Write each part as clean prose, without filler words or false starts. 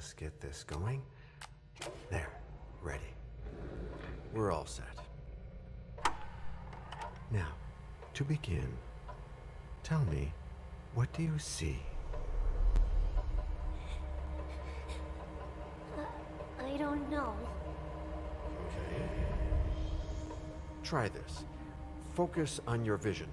Just get this going. There, ready. We're all set. Now, to begin, tell me, what do you see? I don't know. Okay. Try this. Focus on your vision.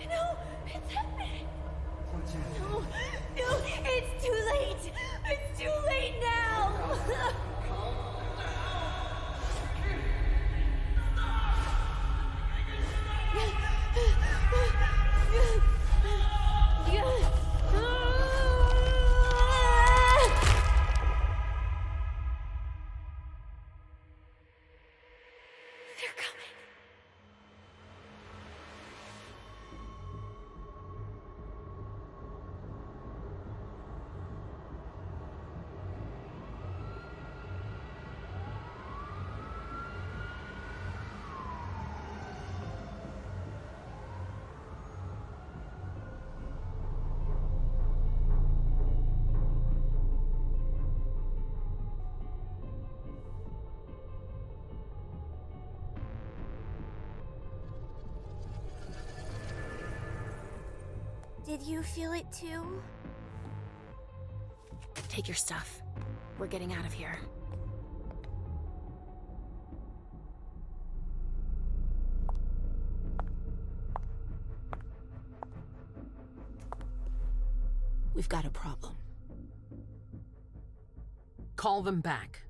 No, it's happening. No, it's too late. It's too late now. They're coming. Did you feel it too? Take your stuff. We're getting out of here. We've got a problem. Call them back.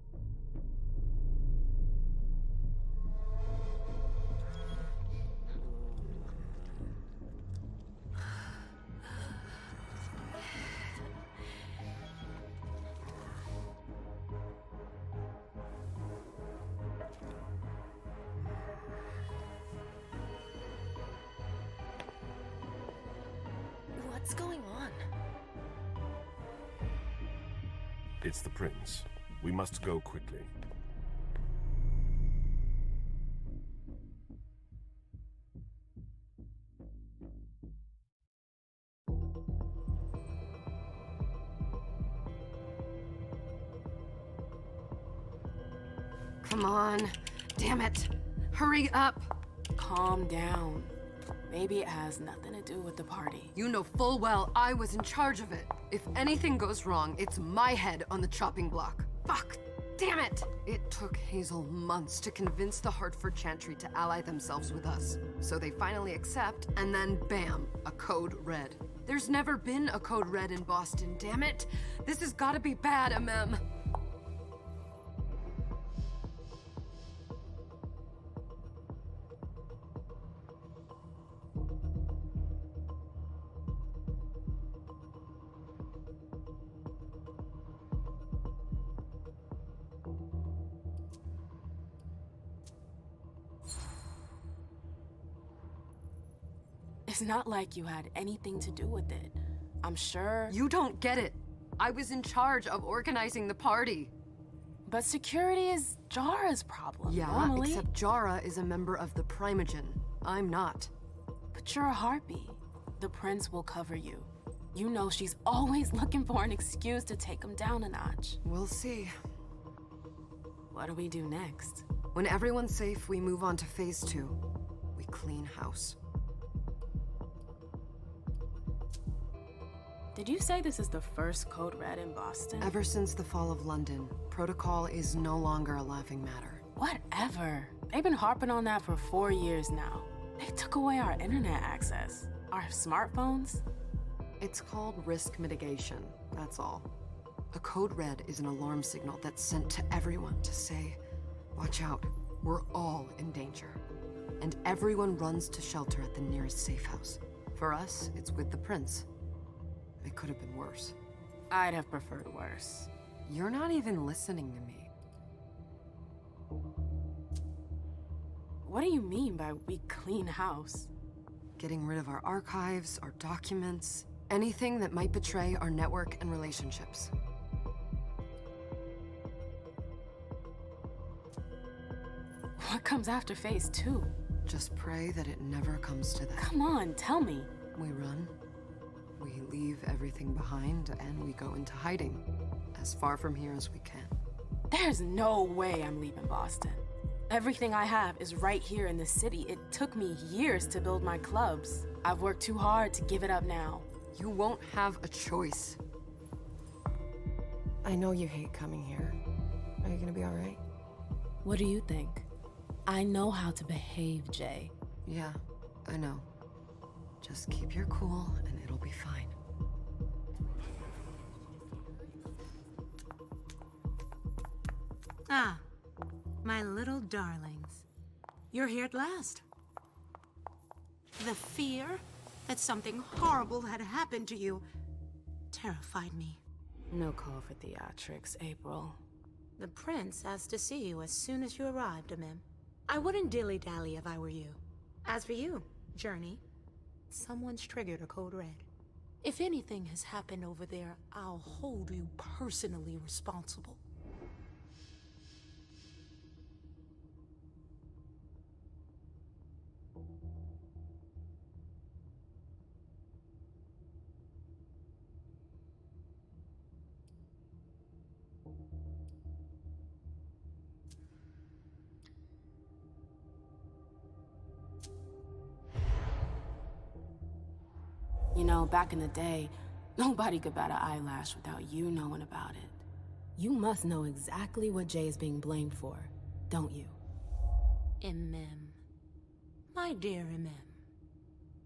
What's going on? It's the prince. We must go quickly. Come on. Damn it. Hurry up. Calm down. Maybe it has nothing to do with the party. You know full well I was in charge of it. If anything goes wrong, it's my head on the chopping block. Fuck! Damn it! It took Hazel months to convince the Hartford Chantry to ally themselves with us. So they finally accept, and then bam, a code red. There's never been a code red in Boston, damn it! This has gotta be bad, MM. It's not like you had anything to do with it. I'm sure. You don't get it. I was in charge of organizing the party. But security is Jara's problem. Yeah, normally. except Jara is a member of the Primogen. I'm not. But you're a harpy. The prince will cover you. You know she's always looking for an excuse to take him down a notch. We'll see. What do we do next? When everyone's safe, we move on to phase 2. We clean house. Did you say this is the first code red in Boston? Ever since the fall of London, protocol is no longer a laughing matter. Whatever. They've been harping on that for 4 years now. They took away our internet access. Our smartphones. It's called risk mitigation, that's all. A code red is an alarm signal that's sent to everyone to say, watch out, we're all in danger. And everyone runs to shelter at the nearest safe house. For us, it's with the prince. It could have been worse. I'd have preferred worse. You're not even listening to me. What do you mean by we clean house? Getting rid of our archives, our documents, anything that might betray our network and relationships. What comes after phase 2? Just pray that it never comes to that. Come on, tell me. We run, we leave everything behind, and we go into hiding. As far from here as we can. There's no way I'm leaving Boston. Everything I have is right here in the city. It took me years to build my clubs. I've worked too hard to give it up now. You won't have a choice. I know you hate coming here. Are you gonna be all right? What do you think? I know how to behave, Jay. Yeah, I know. Just keep your cool and it'll be fine. Ah, my little darlings. You're here at last. The fear that something horrible had happened to you terrified me. No call for theatrics, April. The prince asked to see you as soon as you arrived, Amim. I wouldn't dilly-dally if I were you. As for you, Journey, someone's triggered a code red. If anything has happened over there, I'll hold you personally responsible. You know, back in the day, nobody could bat an eyelash without you knowing about it. You must know exactly what Jay is being blamed for, don't you? Imem. My dear Imem.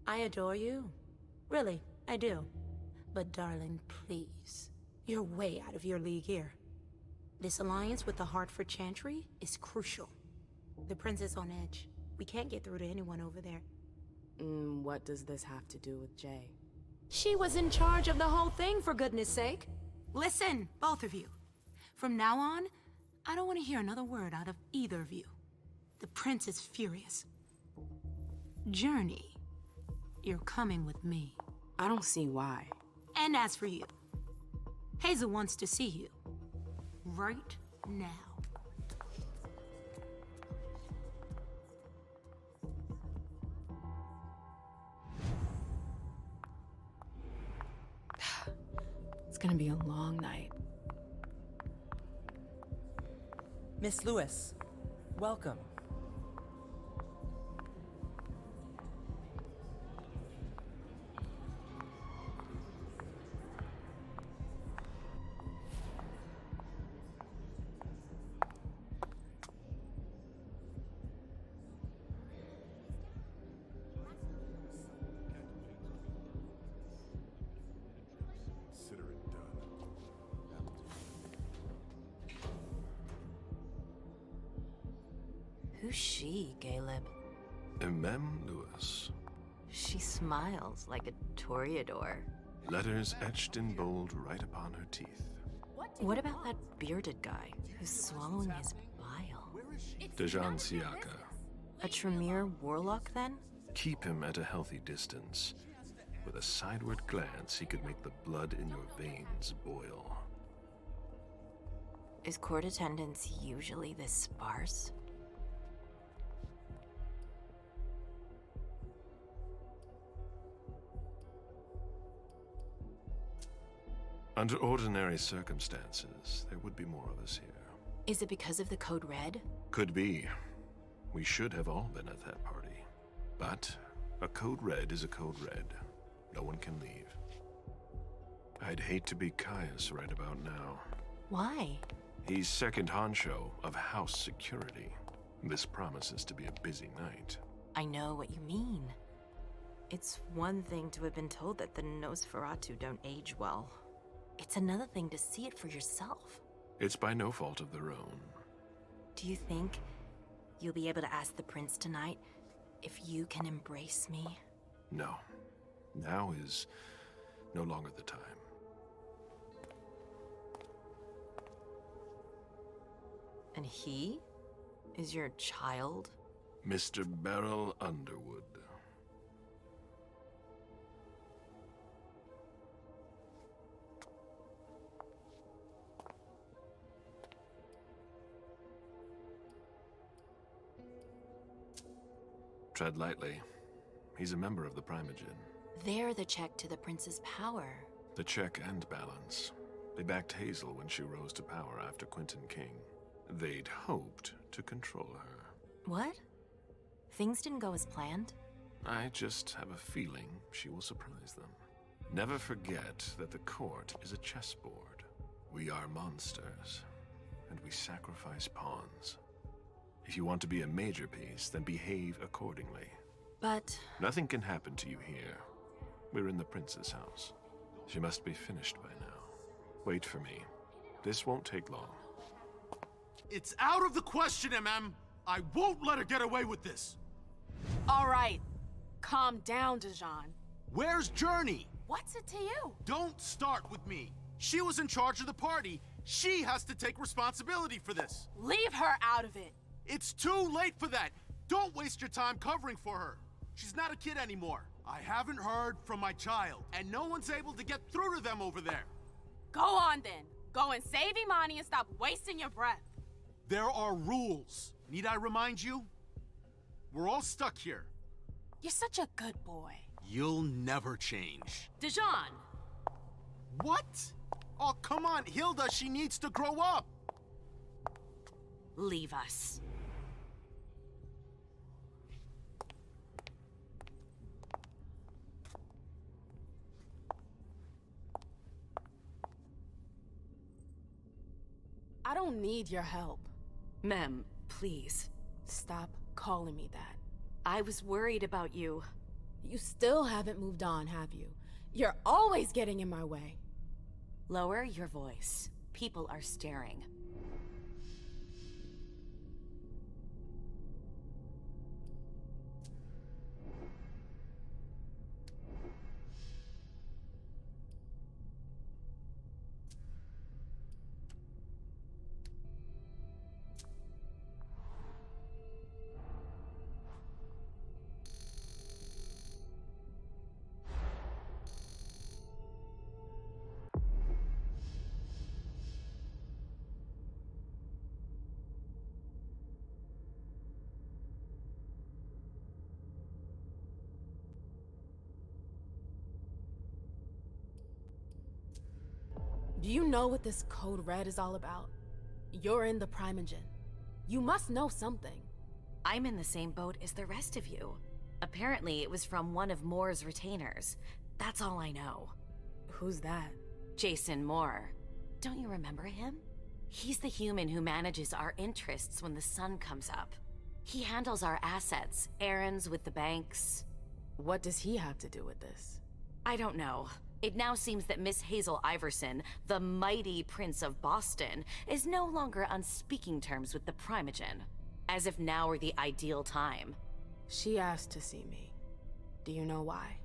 I adore you. Really, I do. But darling, please. You're way out of your league here. This alliance with the Hartford Chantry is crucial. The prince is on edge. We can't get through to anyone over there. What does this have to do with Jay? She was in charge of the whole thing, for goodness sake. Listen, both of you. From now on, I don't want to hear another word out of either of you. The prince is furious. Journey, you're coming with me. I don't see why. And as for you, Hazel wants to see you. Right now. It's gonna be a long night. Miss Lewis, welcome. Who's she, Caleb? Mem Lewis. She smiles like a toreador. Letters etched in bold right upon her teeth. What about that bearded guy who's swallowing his bile? Dejan Siaka. A Tremere warlock, then? Keep him at a healthy distance. With a sideward glance, he could make the blood in your veins boil. Is court attendance usually this sparse? Under ordinary circumstances, there would be more of us here. Is it because of the Code Red? Could be. We should have all been at that party. But a Code Red is a Code Red. No one can leave. I'd hate to be Caius right about now. Why? He's second honcho of house security. This promises to be a busy night. I know what you mean. It's one thing to have been told that the Nosferatu don't age well. It's another thing to see it for yourself. It's by no fault of their own. Do you think you'll be able to ask the prince tonight if you can embrace me? No. Now is no longer the time. And he is your child? Mr. Beryl Underwood. Tread lightly. He's a member of the Primogen. They're the check to the prince's power. The check and balance. They backed Hazel when she rose to power after Quentin King. They'd hoped to control her. What? Things didn't go as planned? I just have a feeling she will surprise them. Never forget that the court is a chessboard. We are monsters, and we sacrifice pawns. If you want to be a major piece, then behave accordingly. But... Nothing can happen to you here. We're in the prince's house. She must be finished by now. Wait for me. This won't take long. It's out of the question, MM! I won't let her get away with this! All right. Calm down, Dijon. Where's Journey? What's it to you? Don't start with me. She was in charge of the party. She has to take responsibility for this. Leave her out of it. It's too late for that. Don't waste your time covering for her. She's not a kid anymore. I haven't heard from my child, and no one's able to get through to them over there. Go on then. Go and save Imani and stop wasting your breath. There are rules. Need I remind you? We're all stuck here. You're such a good boy. You'll never change. Dijon! What? Oh, come on, Hilda, she needs to grow up. Leave us. I don't need your help. Mem, please. Stop calling me that. I was worried about you. You still haven't moved on, have you? You're always getting in my way. Lower your voice. People are staring. Do you know what this Code Red is all about? You're in the Primogen. You must know something. I'm in the same boat as the rest of you. Apparently, it was from one of Moore's retainers. That's all I know. Who's that? Jason Moore. Don't you remember him? He's the human who manages our interests when the sun comes up. He handles our assets, errands with the banks. What does he have to do with this? I don't know. It now seems that Miss Hazel Iverson, the mighty Prince of Boston, is no longer on speaking terms with the Primogen. As if now were the ideal time. She asked to see me. Do you know why?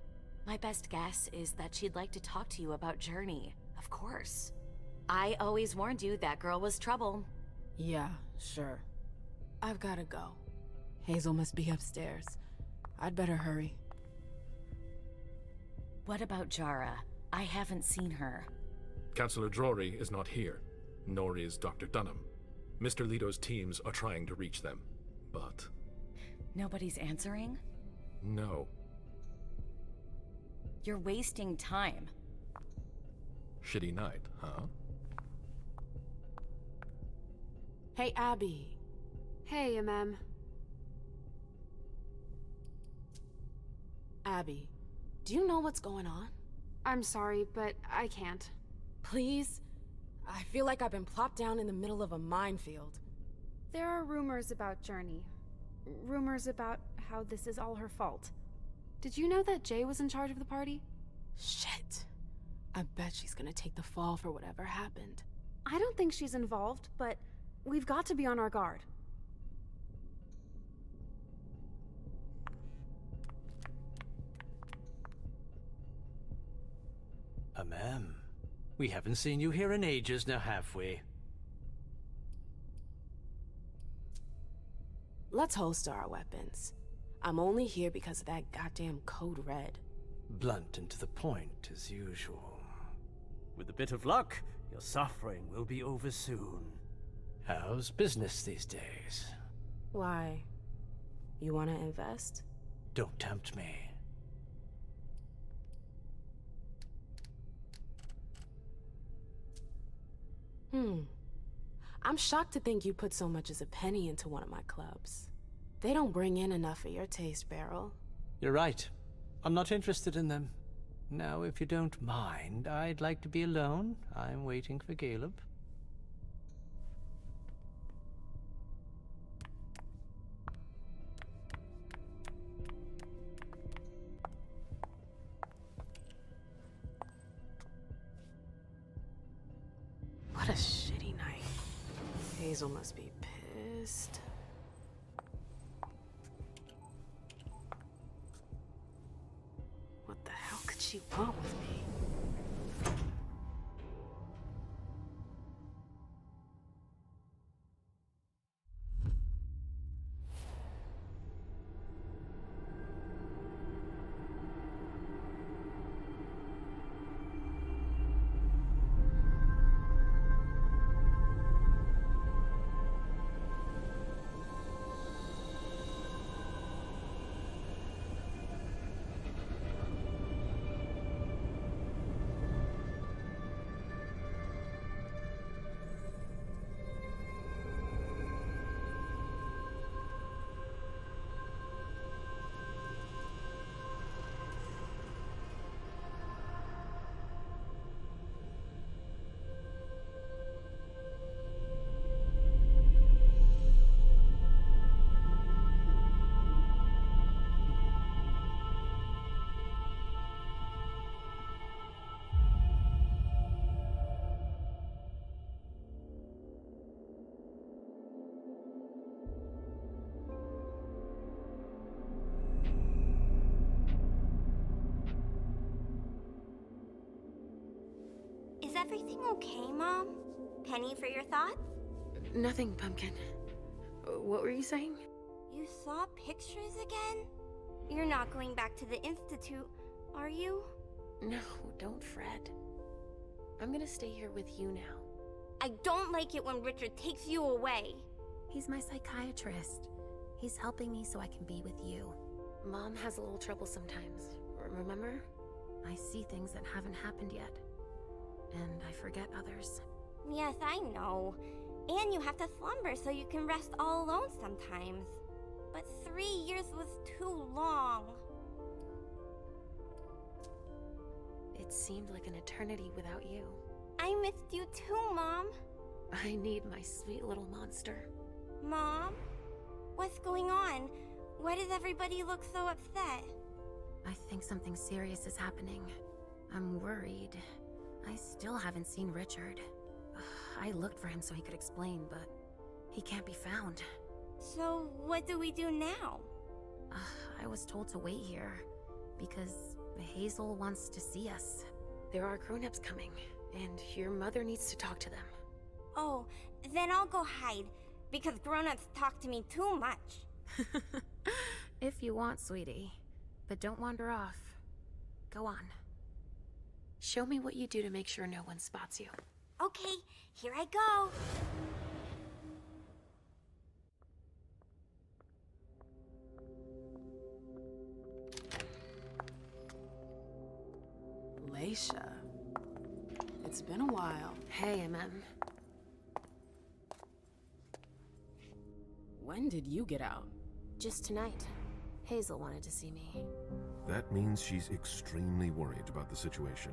My best guess is that she'd like to talk to you about Journey, of course. I always warned you that girl was trouble. Yeah, sure. I've gotta go. Hazel must be upstairs. I'd better hurry. What about Jara? I haven't seen her. Councillor Drury is not here, nor is Dr. Dunham. Mr. Leto's teams are trying to reach them, but... Nobody's answering? No. You're wasting time. Shitty night, huh? Hey, Abby. Hey, MM. Abby, do you know what's going on? I'm sorry, but I can't. Please? I feel like I've been plopped down in the middle of a minefield. There are rumors about Journey. Rumors about how this is all her fault. Did you know that Jay was in charge of the party? Shit. I bet she's gonna take the fall for whatever happened. I don't think she's involved, but we've got to be on our guard. Ma'am, we haven't seen you here in ages now, have we? Let's holster our weapons. I'm only here because of that goddamn Code Red. Blunt and to the point, as usual. With a bit of luck, your suffering will be over soon. How's business these days? Why? You wanna invest? Don't tempt me. I'm shocked to think you put so much as a penny into one of my clubs. They don't bring in enough for your taste, Beryl. You're right. I'm not interested in them. Now, if you don't mind, I'd like to be alone. I'm waiting for Caleb. What a shitty night. Hazel must be pissed. What the hell could she want with me? Is everything okay, Mom? Penny for your thoughts? Nothing, Pumpkin. What were you saying? You saw pictures again? You're not going back to the Institute, are you? No, don't fret. I'm gonna stay here with you now. I don't like it when Richard takes you away. He's my psychiatrist. He's helping me so I can be with you. Mom has a little trouble sometimes, remember? I see things that haven't happened yet. And I forget others. Yes, I know. And you have to slumber so you can rest all alone sometimes. But 3 years was too long. It seemed like an eternity without you. I missed you too, Mom. I need my sweet little monster. Mom? What's going on? Why does everybody look so upset? I think something serious is happening. I'm worried. I still haven't seen Richard. I looked for him so he could explain, but he can't be found. So what do we do now? I was told to wait here because Hazel wants to see us. There are grown-ups coming, and your mother needs to talk to them. Oh, then I'll go hide, because grown-ups talk to me too much. If you want, sweetie. But don't wander off. Go on. Show me what you do to make sure no one spots you. Okay, here I go. Leisha. It's been a while. Hey, MM. When did you get out? Just tonight. Hazel wanted to see me. That means she's extremely worried about the situation.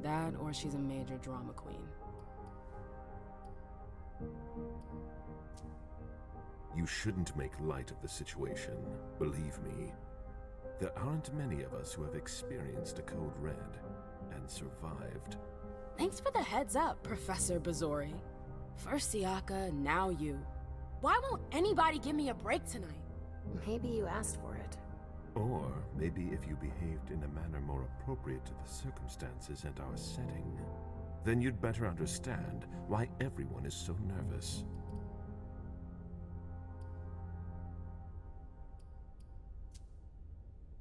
That, or she's a major drama queen. You shouldn't make light of the situation, believe me. There aren't many of us who have experienced a Code Red and survived. Thanks for the heads up, Professor Bazori. First Siaka, now you. Why won't anybody give me a break tonight? Maybe you asked for it. Or maybe if you behaved in a manner more appropriate to the circumstances and our setting, then you'd better understand why everyone is so nervous.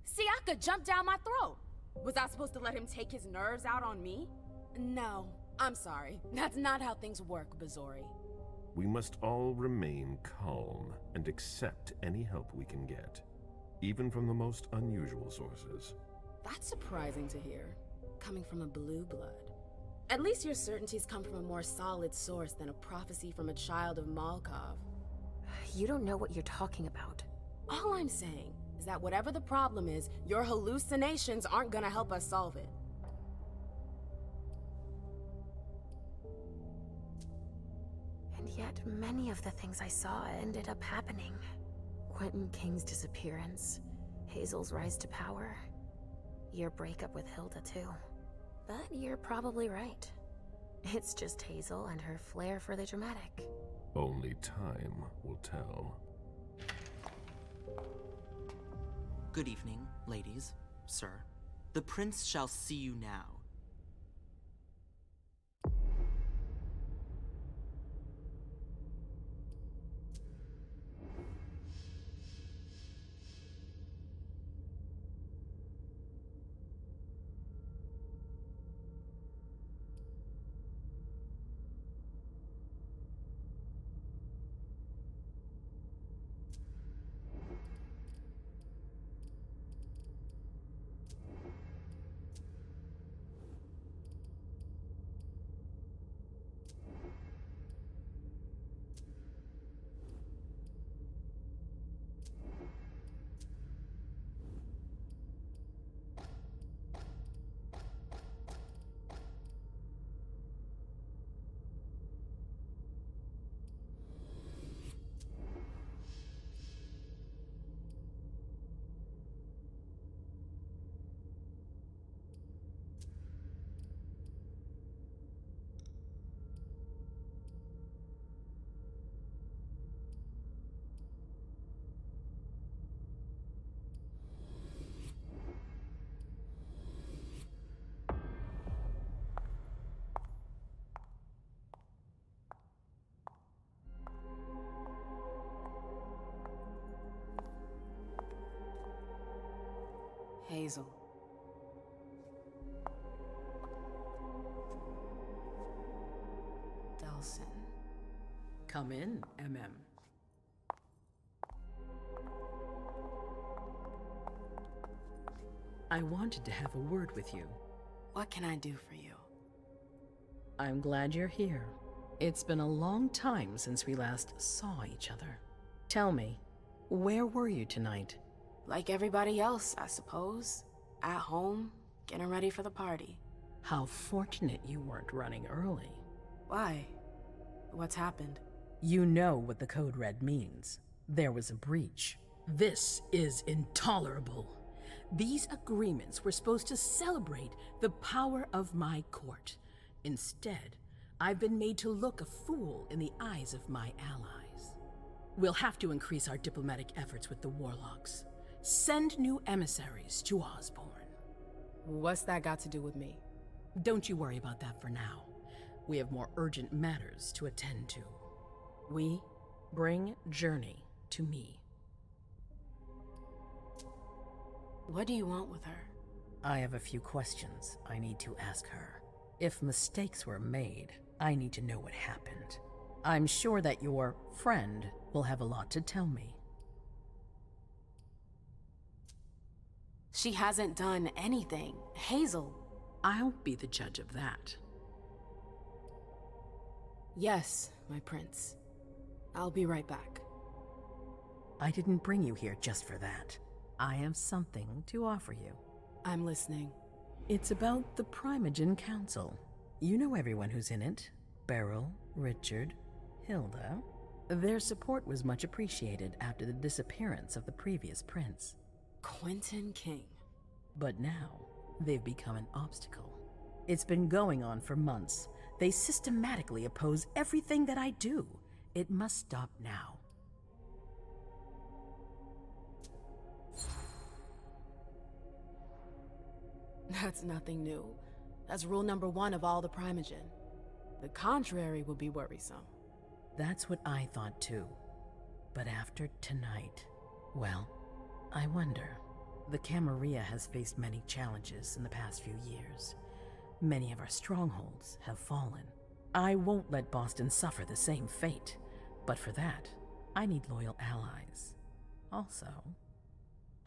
Siaka jumped down my throat. Was I supposed to let him take his nerves out on me? No, I'm sorry. That's not how things work, Bazori. We must all remain calm and accept any help we can get. even from the most unusual sources. That's surprising to hear, coming from a blue blood. At least your certainties come from a more solid source than a prophecy from a child of Malkov. You don't know what you're talking about. All I'm saying is that whatever the problem is, your hallucinations aren't gonna help us solve it. And yet, many of the things I saw ended up happening. Quentin King's disappearance, Hazel's rise to power, your breakup with Hilda, too. But you're probably right. It's just Hazel and her flair for the dramatic. Only time will tell. Good evening, ladies, sir. The prince shall see you now. Hazel. Delsin. Come in, MM. I wanted to have a word with you. What can I do for you? I'm glad you're here. It's been a long time since we last saw each other. Tell me, where were you tonight? Like everybody else, I suppose. At home, getting ready for the party. How fortunate you weren't running early. Why? What's happened? You know what the Code Red means. There was a breach. This is intolerable. These agreements were supposed to celebrate the power of my court. Instead, I've been made to look a fool in the eyes of my allies. We'll have to increase our diplomatic efforts with the Warlocks. Send new emissaries to Osborne. What's that got to do with me? Don't you worry about that for now. We have more urgent matters to attend to. We bring Journey to me. What do you want with her? I have a few questions I need to ask her. If mistakes were made, I need to know what happened. I'm sure that your friend will have a lot to tell me. She hasn't done anything. Hazel. I'll be the judge of that. Yes, my prince. I'll be right back. I didn't bring you here just for that. I have something to offer you. I'm listening. It's about the Primogen Council. You know everyone who's in it. Beryl, Richard, Hilda. Their support was much appreciated after the disappearance of the previous prince. Quentin King. But now, they've become an obstacle. It's been going on for months. They systematically oppose everything that I do. It must stop now. That's nothing new. That's rule number 1 of all the Primogen. The contrary would be worrisome. That's what I thought too. But after tonight, well, I wonder. The Camarilla has faced many challenges in the past few years. Many of our strongholds have fallen. I won't let Boston suffer the same fate, but for that, I need loyal allies. Also,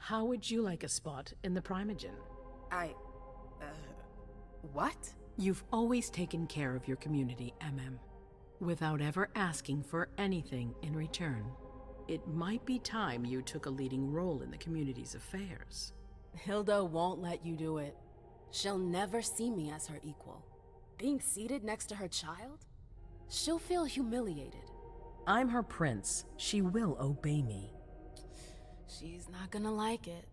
How would you like a spot in the Primogen? What? You've always taken care of your community, MM, without ever asking for anything in return. It might be time you took a leading role in the community's affairs. Hilda won't let you do it. She'll never see me as her equal. Being seated next to her child? She'll feel humiliated. I'm her prince. She will obey me. She's not gonna like it.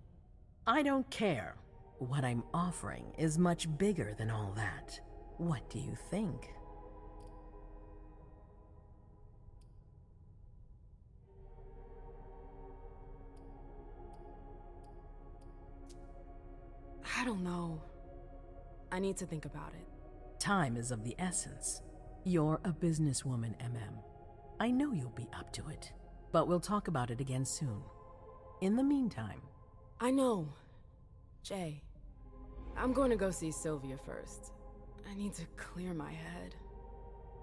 I don't care. What I'm offering is much bigger than all that. What do you think? I don't know. I need to think about it. Time is of the essence. You're a businesswoman, MM. I know you'll be up to it, but we'll talk about it again soon. In the meantime... I know. Jay, I'm going to go see Sylvia first. I need to clear my head.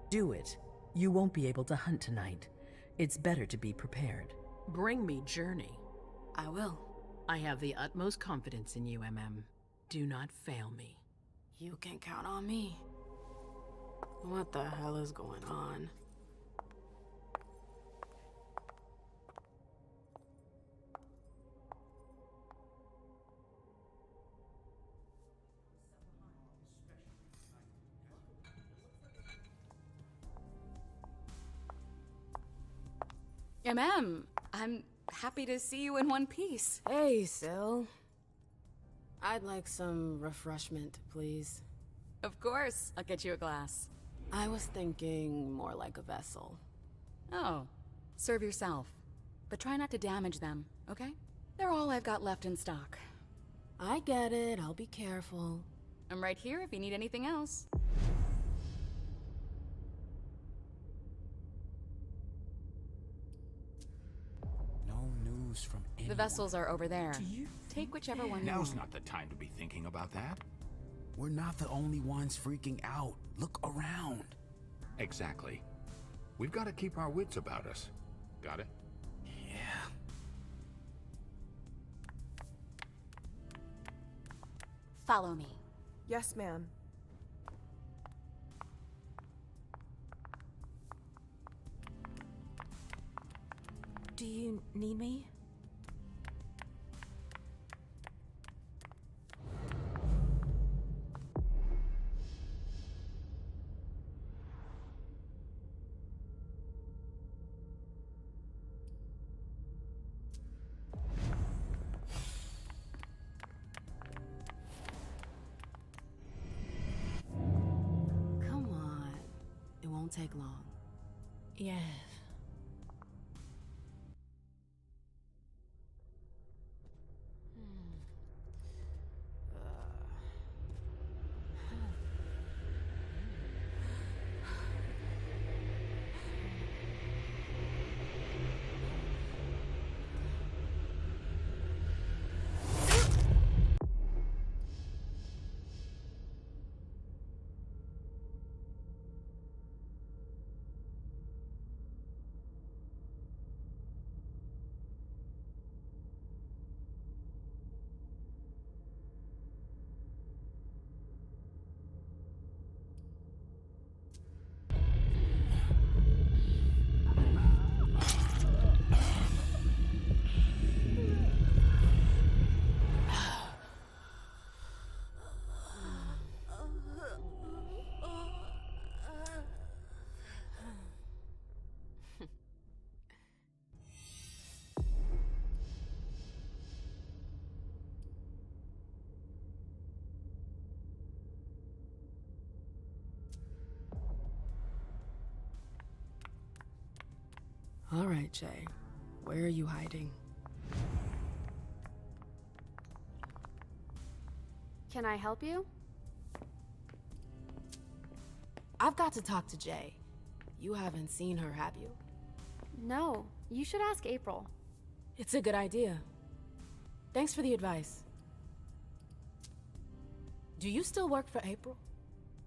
Do it. You won't be able to hunt tonight. It's better to be prepared. Bring me Journey. I will. I have the utmost confidence in you, MM. Do not fail me. You can count on me. What the hell is going on? I'm happy to see you in one piece. Hey, Syl. I'd like some refreshment, please. Of course, I'll get you a glass. I was thinking more like a vessel. Oh, serve yourself. But try not to damage them, okay? They're all I've got left in stock. I get it, I'll be careful. I'm right here if you need anything else. No news from anyone. The vessels are over there. Take whichever one you Now's want. not the time to be thinking about that. We're not the only ones freaking out. Look around. Exactly. We've got to keep our wits about us. Got it? Yeah. Follow me. Yes, ma'am. Do you need me? Come on. It won't take long. Yes. All right, Jay. Where are you hiding? Can I help you? I've got to talk to Jay. You haven't seen her, have you? No, you should ask April. It's a good idea. Thanks for the advice. Do you still work for April?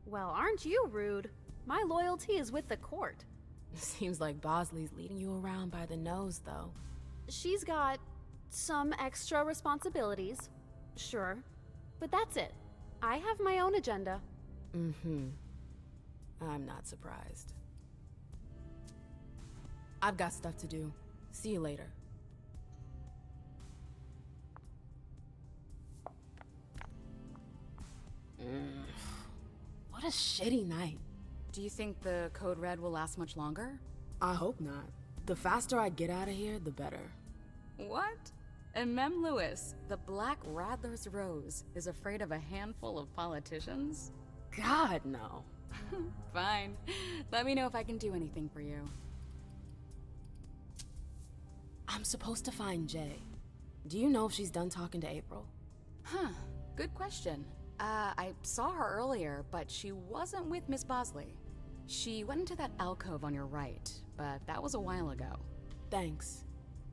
Well, aren't you rude? My loyalty is with the court. Seems like Bosley's leading you around by the nose, though. She's got some extra responsibilities, sure. But that's it. I have my own agenda. Mm-hmm. I'm not surprised. I've got stuff to do. See you later. What a shitty night. Do you think the Code Red will last much longer? I hope not. The faster I get out of here, the better. What? And Mem Lewis, the Black Rattler's Rose, is afraid of a handful of politicians? God, no. Fine. Let me know if I can do anything for you. I'm supposed to find Jay. Do you know if she's done talking to April? Huh. Good question. I saw her earlier, but she wasn't with Miss Bosley. She went into that alcove on your right, but that was a while ago. Thanks.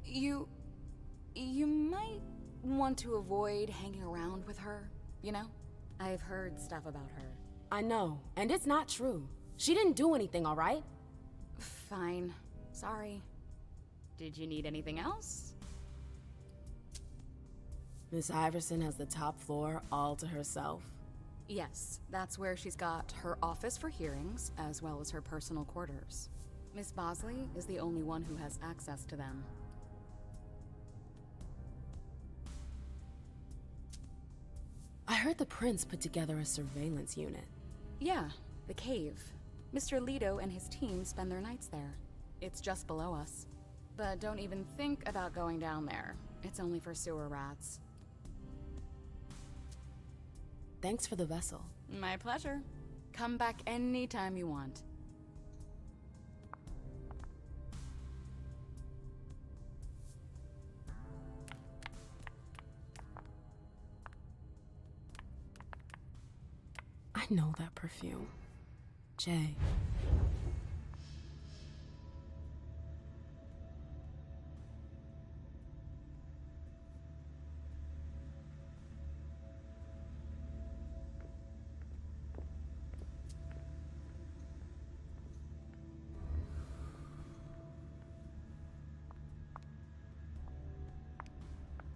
You might want to avoid hanging around with her, you know? I've heard stuff about her. I know, and it's not true. She didn't do anything, all right? Fine. Sorry. Did you need anything else? Miss Iverson has the top floor all to herself. Yes, that's where she's got her office for hearings, as well as her personal quarters. Miss Bosley is the only one who has access to them. I heard the prince put together a surveillance unit. Yeah, the cave. Mr. Leto and his team spend their nights there. It's just below us. But don't even think about going down there. It's only for sewer rats. Thanks for the vessel. My pleasure. Come back anytime you want. I know that perfume. Jay.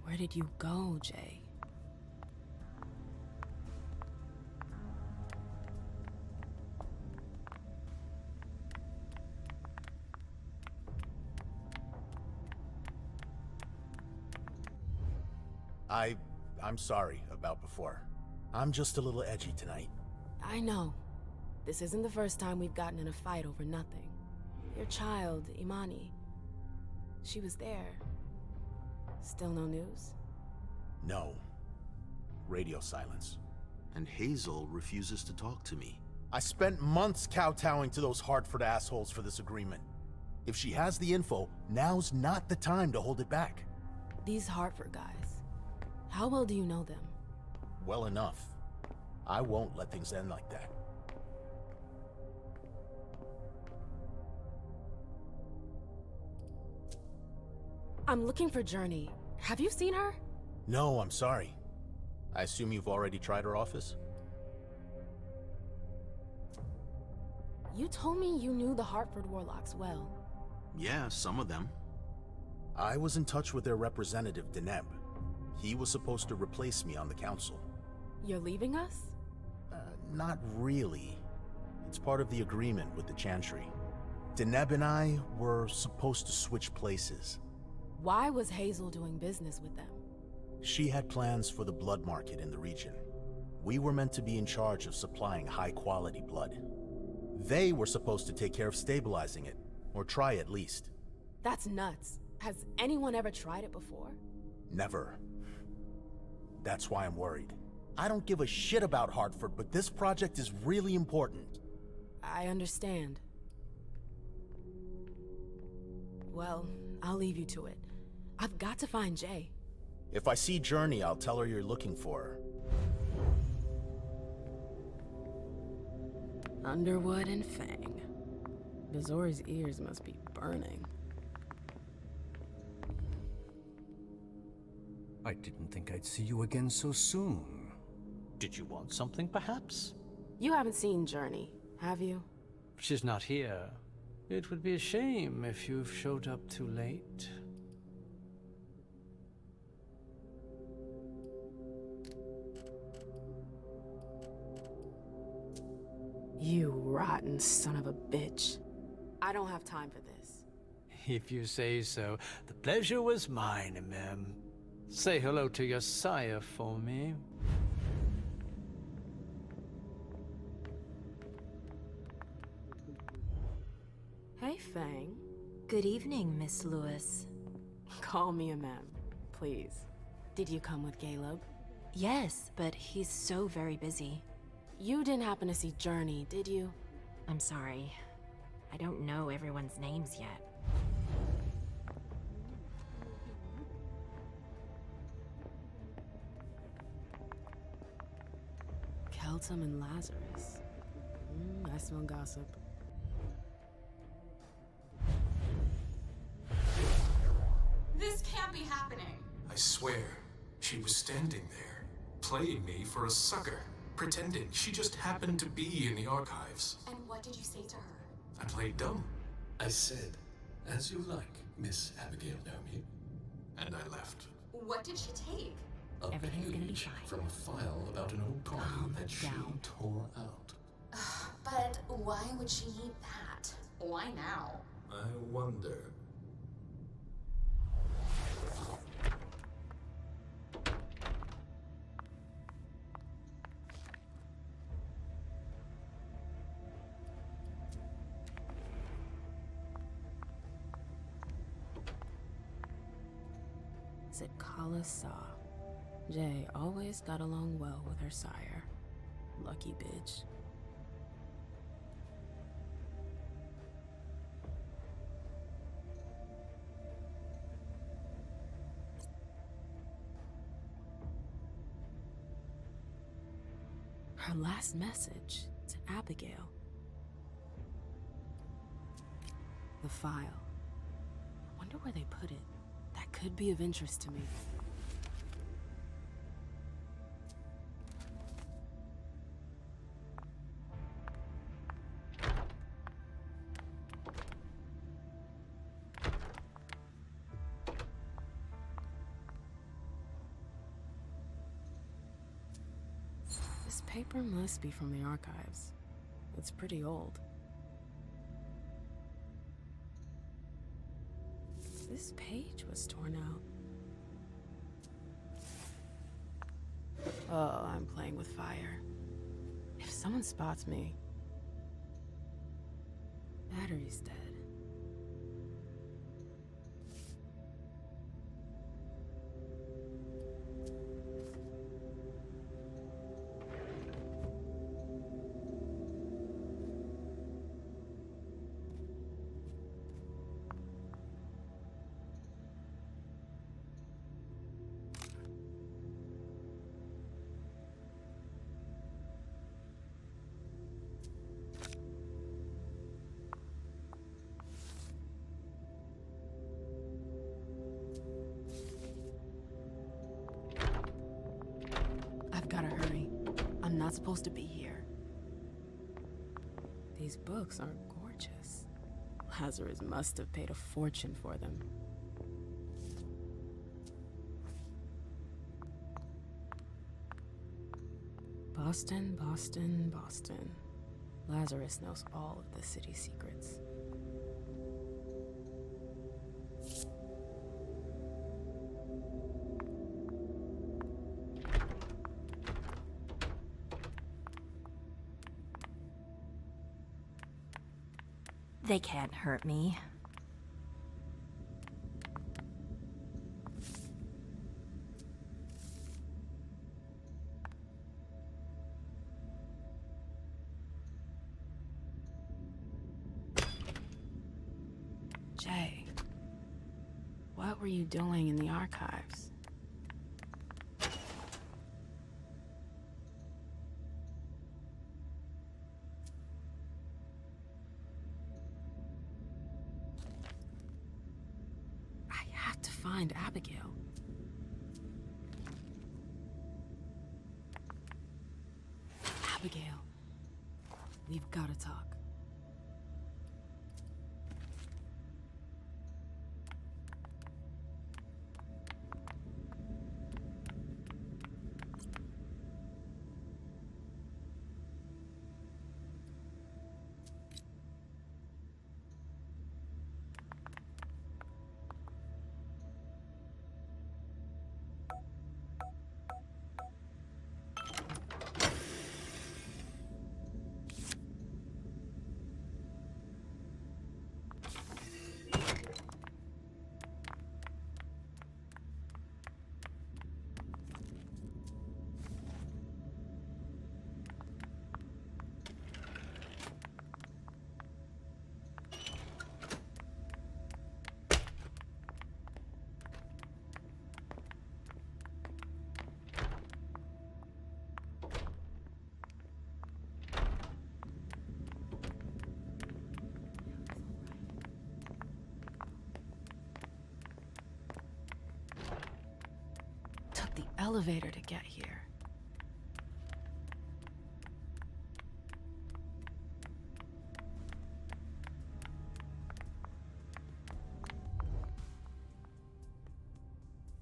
Where did you go, Jay? I'm sorry about before. I'm just a little edgy tonight. I know. This isn't the first time we've gotten in a fight over nothing. Your child, Imani. She was there. Still no news? No. Radio silence. And Hazel refuses to talk to me. I spent months kowtowing to those Hartford assholes for this agreement. If she has the info, now's not the time to hold it back. These Hartford guys. How well do you know them? Well enough. I won't let things end like that. I'm looking for Journey. Have you seen her? No, I'm sorry. I assume you've already tried her office? You told me you knew the Hartford Warlocks well. Yeah, some of them. I was in touch with their representative, Deneb. He was supposed to replace me on the council. You're leaving us? Not really. It's part of the agreement with the Chantry. Deneb and I were supposed to switch places. Why was Hazel doing business with them? She had plans for the blood market in the region. We were meant to be in charge of supplying high-quality blood. They were supposed to take care of stabilizing it, or try at least. That's nuts. Has anyone ever tried it before? Never. That's why I'm worried. I don't give a shit about Hartford, but this project is really important. I understand. Well, I'll leave you to it. I've got to find Jay. If I see Journey, I'll tell her you're looking for her. Underwood and Fang. Bazori's ears must be burning. I didn't think I'd see you again so soon. Did you want something, perhaps? You haven't seen Journey, have you? She's not here. It would be a shame if you've showed up too late. You rotten son of a bitch. I don't have time for this. If you say so. The pleasure was mine, Mem. Say hello to your sire for me. Hey, Fang. Good evening, Miss Lewis. Call me a ma'am, please. Did you come with Caleb? Yes, but he's so very busy. You didn't happen to see Journey, did you? I'm sorry. I don't know everyone's names yet. Keltum and Lazarus. I smell gossip. This can't be happening. I swear, she was standing there, playing me for a sucker, pretending she just happened to be in the archives. And what did you say to her? I played dumb. I said, "As you like, Miss Abigail Naomi," and I left. What did she take? Everything's gonna be Page fine. from a file about an old copy that she tore out. But why would she need that? Why now? I wonder. Is it Kala Saw? Jay always got along well with her sire. Lucky bitch. Her last message to Abigail. The file. I wonder where they put it. That could be of interest to me. This paper must be from the archives. It's pretty old. This page was torn out. Oh, I'm playing with fire. If someone spots me... Battery's dead. Gotta hurry. I'm not supposed to be here. These books are gorgeous. Lazarus must have paid a fortune for them. Boston, Boston, Boston. Lazarus knows all of the city's secrets. They can't hurt me. Jay, what were you doing in the archives? Find Abigail. Abigail, we've got to talk. elevator to get here.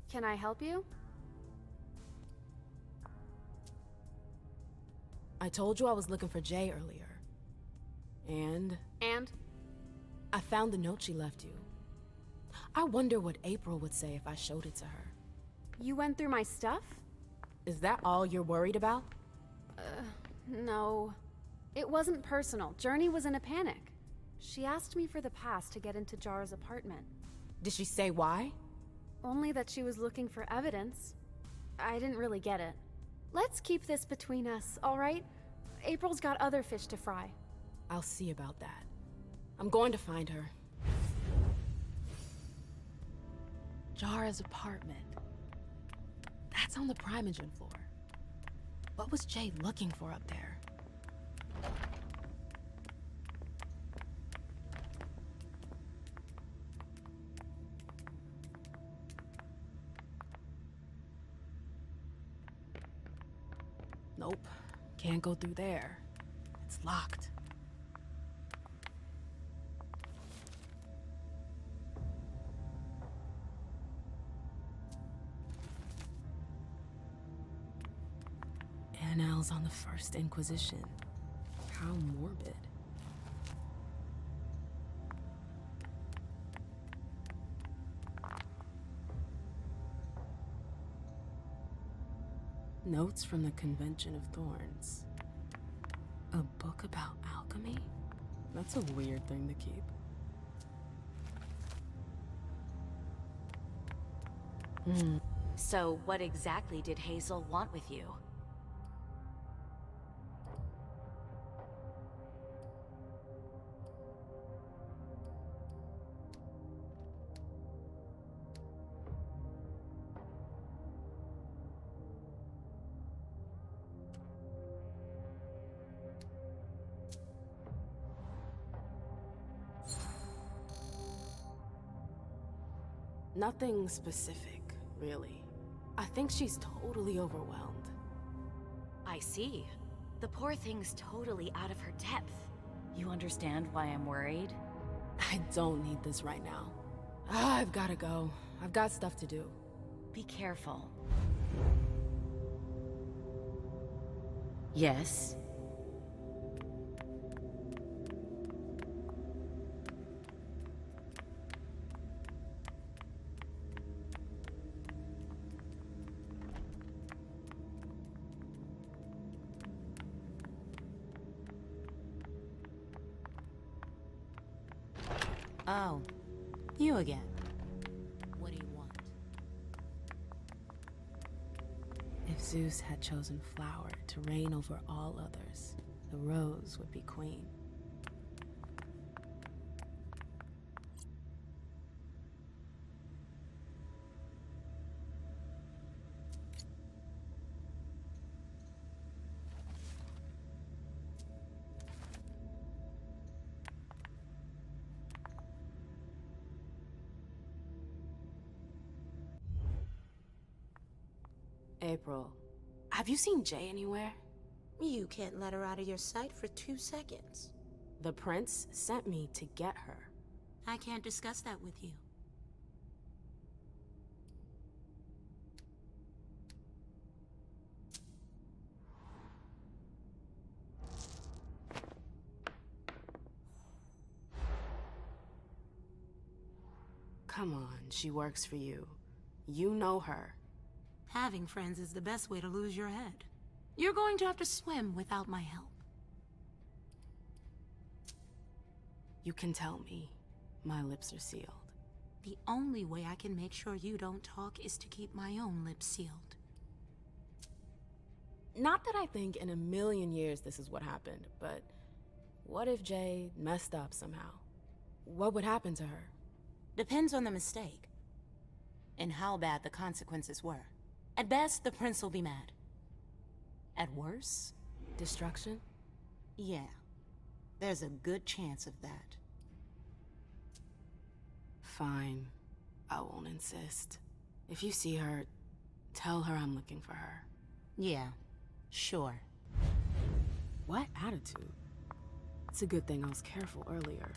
Can I help you? I told you I was looking for Jay earlier. And? I found the note she left you. I wonder what April would say if I showed it to her. You went through my stuff? Is that all you're worried about? No. It wasn't personal. Journey was in a panic. She asked me for the pass to get into Jara's apartment. Did she say why? Only that she was looking for evidence. I didn't really get it. Let's keep this between us, all right? April's got other fish to fry. I'll see about that. I'm going to find her. Jara's apartment. That's on the Primogen floor. What was Jay looking for up there? Nope. Can't go through there. It's locked. Annals on the First Inquisition. How morbid. Notes from the Convention of Thorns. A book about alchemy? That's a weird thing to keep. So what exactly did Hazel want with you? Nothing specific, really. I think she's totally overwhelmed. I see. The poor thing's totally out of her depth. You understand why I'm worried? I don't need this right now. I've gotta go. I've got stuff to do. Be careful. Yes? Oh, you again. What do you want? If Zeus had chosen Flower to reign over all others, the Rose would be queen. April, have you seen Jay anywhere? You can't let her out of your sight for 2 seconds. The prince sent me to get her. I can't discuss that with you. Come on, she works for you. You know her. Having friends is the best way to lose your head. You're going to have to swim without my help. You can tell me. My lips are sealed. The only way I can make sure you don't talk is to keep my own lips sealed. Not that I think in a million years this is what happened, but what if Jay messed up somehow? What would happen to her? Depends on the mistake. And how bad the consequences were. At best, the prince will be mad. At worst, destruction? Yeah. There's a good chance of that. Fine. I won't insist. If you see her, Tell her I'm looking for her. Yeah, sure. What attitude? It's a good thing I was careful earlier.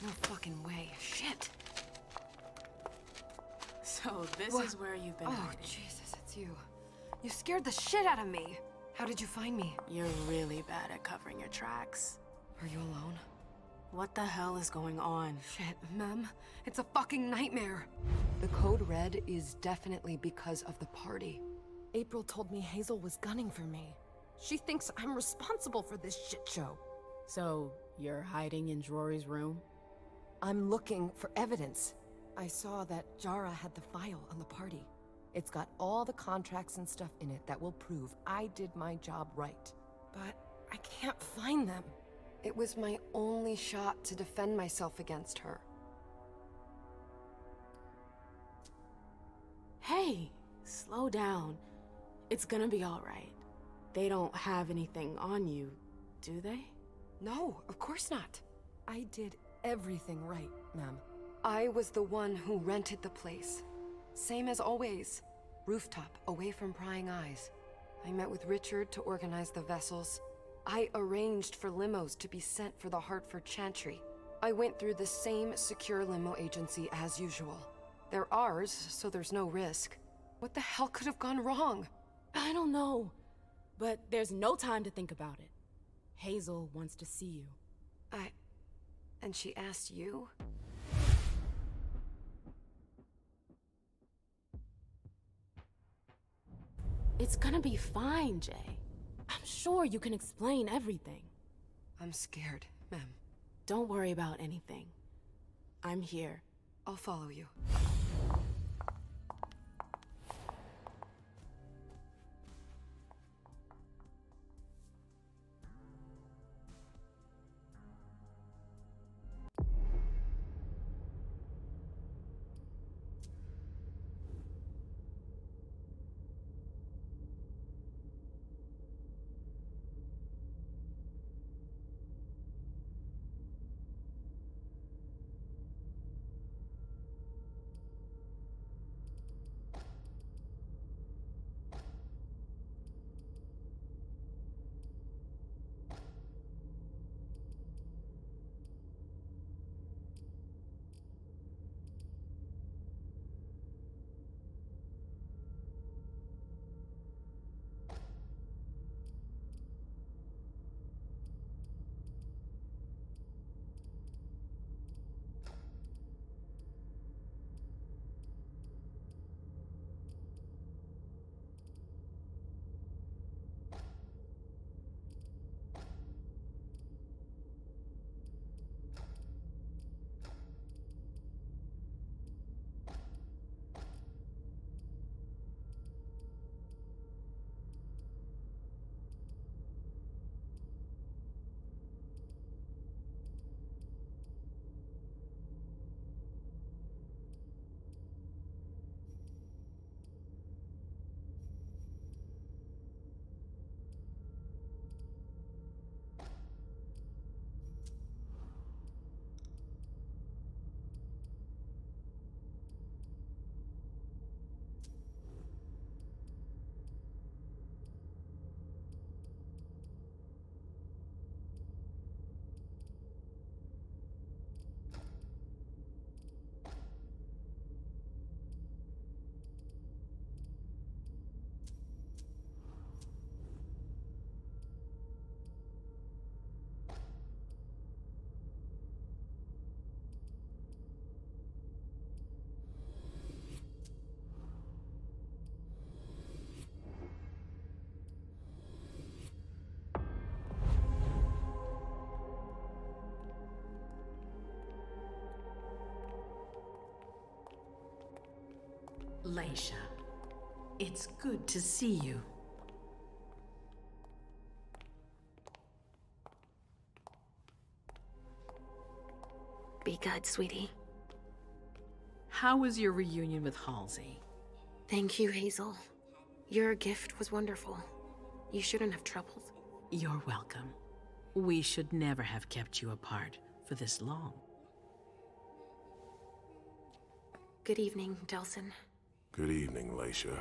No fucking way. Shit. So this is where you've been Oh, hiding. Jesus, it's you. You scared the shit out of me. How did you find me? You're really bad at covering your tracks. Are you alone? What the hell is going on? Shit, Mem. It's a fucking nightmare. The code red is definitely because of the party. April told me Hazel was gunning for me. She thinks I'm responsible for this shit show. So, you're hiding in Drory's room? I'm looking for evidence. I saw that Jara had the file on the party. It's got all the contracts and stuff in it that will prove I did my job right. But I can't find them. It was my only shot to defend myself against her. Hey, slow down. It's gonna be alright. They don't have anything on you, do they? No, of course not. I did everything right, ma'am. I was the one who rented the place. Same as always. Rooftop, away from prying eyes. I met with Richard to organize the vessels. I arranged for limos to be sent for the Hartford Chantry. I went through the same secure limo agency as usual. They're ours, so there's no risk. What the hell could have gone wrong? I don't know, but there's no time to think about it. Hazel wants to see you. And she asked you? It's gonna be fine, Jay. I'm sure you can explain everything. I'm scared, ma'am. Don't worry about anything. I'm here. I'll follow you. Leisha, it's good to see you. Be good, sweetie. How was your reunion with Halsey? Thank you, Hazel. Your gift was wonderful. You shouldn't have troubled. You're welcome. We should never have kept you apart for this long. Good evening, Delsin. Good evening, Leisha.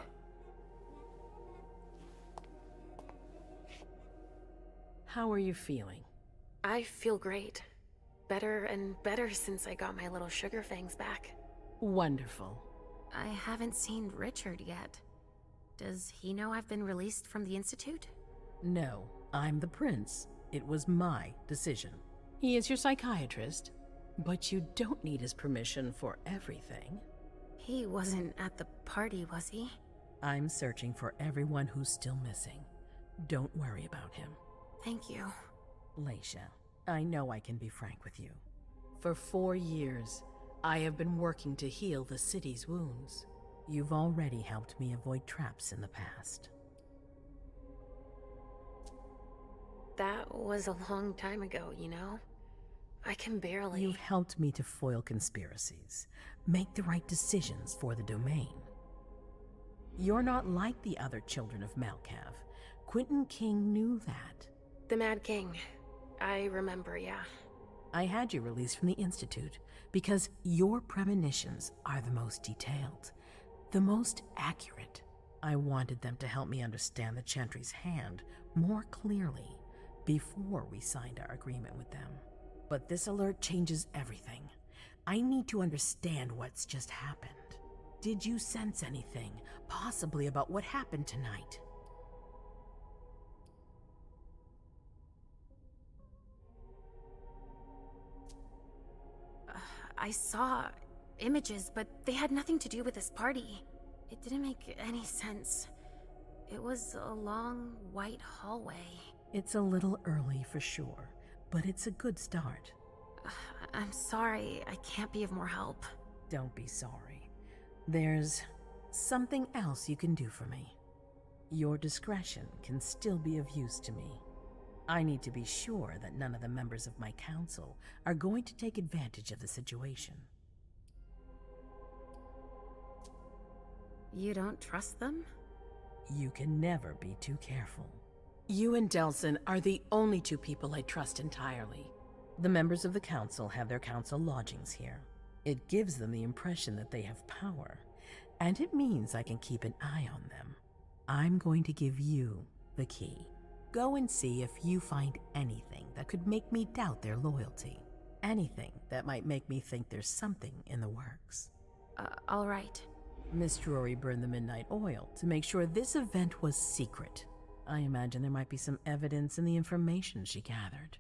How are you feeling? I feel great. Better and better since I got my little sugar fangs back. Wonderful. I haven't seen Richard yet. Does he know I've been released from the Institute? No, I'm the prince. It was my decision. He is your psychiatrist, but you don't need his permission for everything. He wasn't at the party, was he? I'm searching for everyone who's still missing. Don't worry about him. Thank you. Leisha, I know I can be frank with you. For 4 years, I have been working to heal the city's wounds. You've already helped me avoid traps in the past. That was a long time ago, you know? I can barely... You've helped me to foil conspiracies, make the right decisions for the domain. You're not like the other children of Malkav. Quentin King knew that. The Mad King. I remember, yeah. I had you released from the Institute because your premonitions are the most detailed, the most accurate. I wanted them to help me understand the Chantry's hand more clearly before we signed our agreement with them. But this alert changes everything. I need to understand what's just happened. Did you sense anything, possibly about what happened tonight? I saw images, but they had nothing to do with this party. It didn't make any sense. It was a long, white hallway. It's a little early for sure, but it's a good start. I'm sorry, I can't be of more help. Don't be sorry. There's something else you can do for me. Your discretion can still be of use to me. I need to be sure that none of the members of my council are going to take advantage of the situation. You don't trust them? You can never be too careful. You and Delsin are the only two people I trust entirely. The members of the council have their council lodgings here. It gives them the impression that they have power, and it means I can keep an eye on them. I'm going to give you the key. Go and see if you find anything that could make me doubt their loyalty. Anything that might make me think there's something in the works. All right. Miss Drury burned the midnight oil to make sure this event was secret. I imagine there might be some evidence in the information she gathered.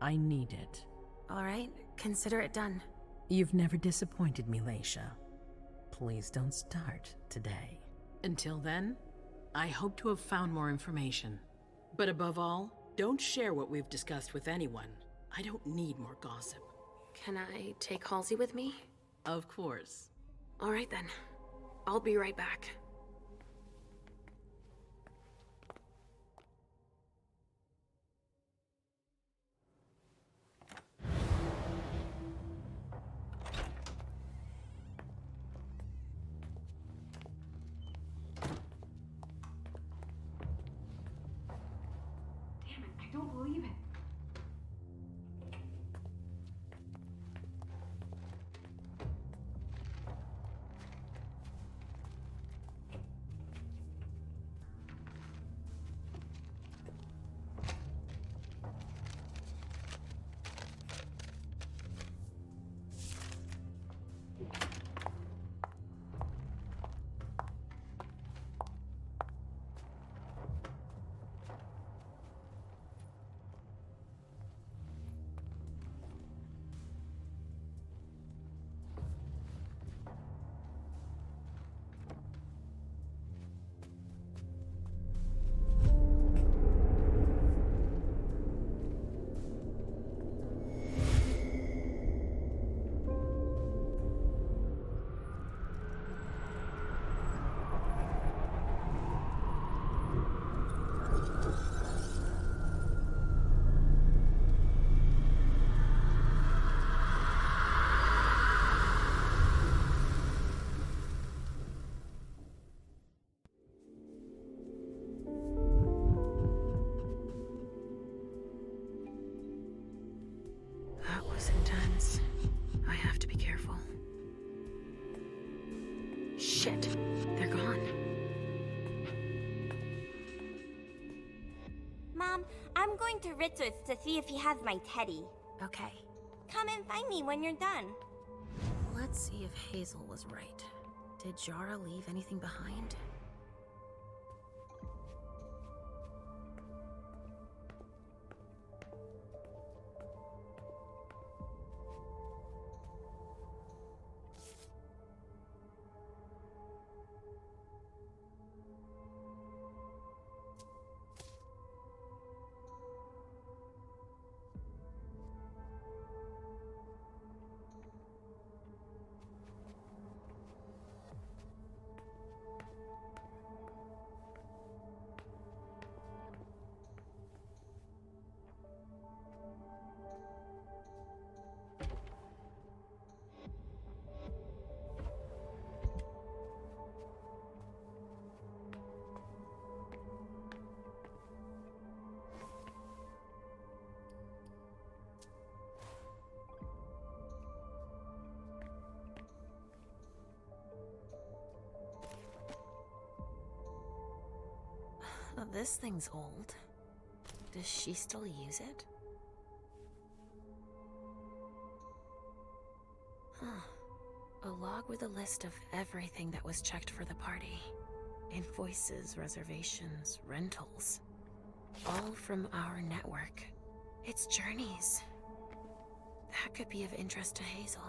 I need it. All right, consider it done. You've never disappointed me, Leisha. Please don't start today. Until then, I hope to have found more information. But above all, don't share what we've discussed with anyone. I don't need more gossip. Can I take Halsey with me? Of course. All right then. I'll be right back. Damn it, I don't believe it. Mom, I'm going to Richard's to see if he has my teddy. Okay. Come and find me when you're done. Let's see if Hazel was right. Did Jara leave anything behind? This thing's old. Does she still use it? Huh. A log with a list of everything that was checked for the party. Invoices, reservations, rentals. All from our network. It's journeys. That could be of interest to Hazel.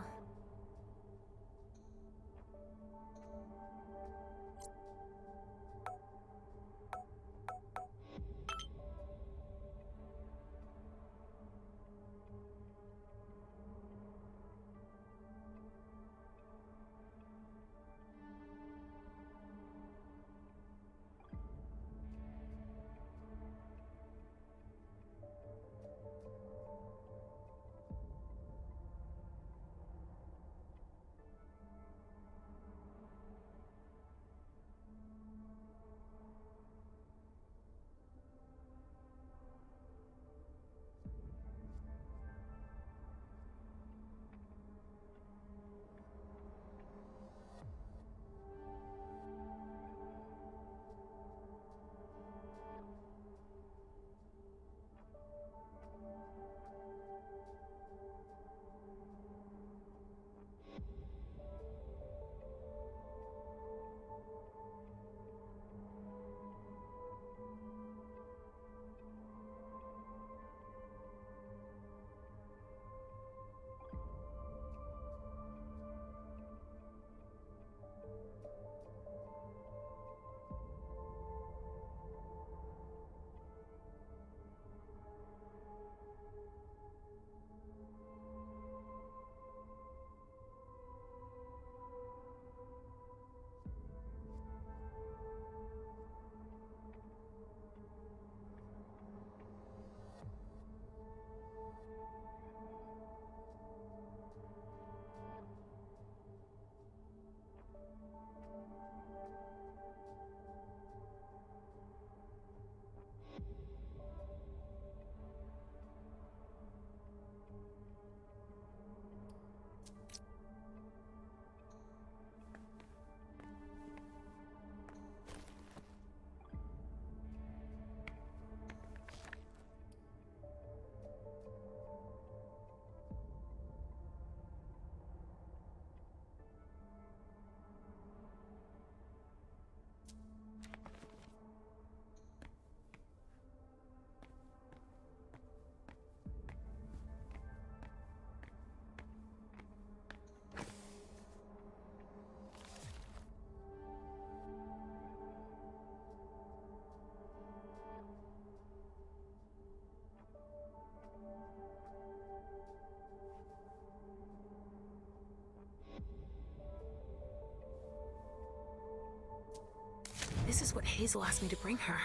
This is what Hazel asked me to bring her.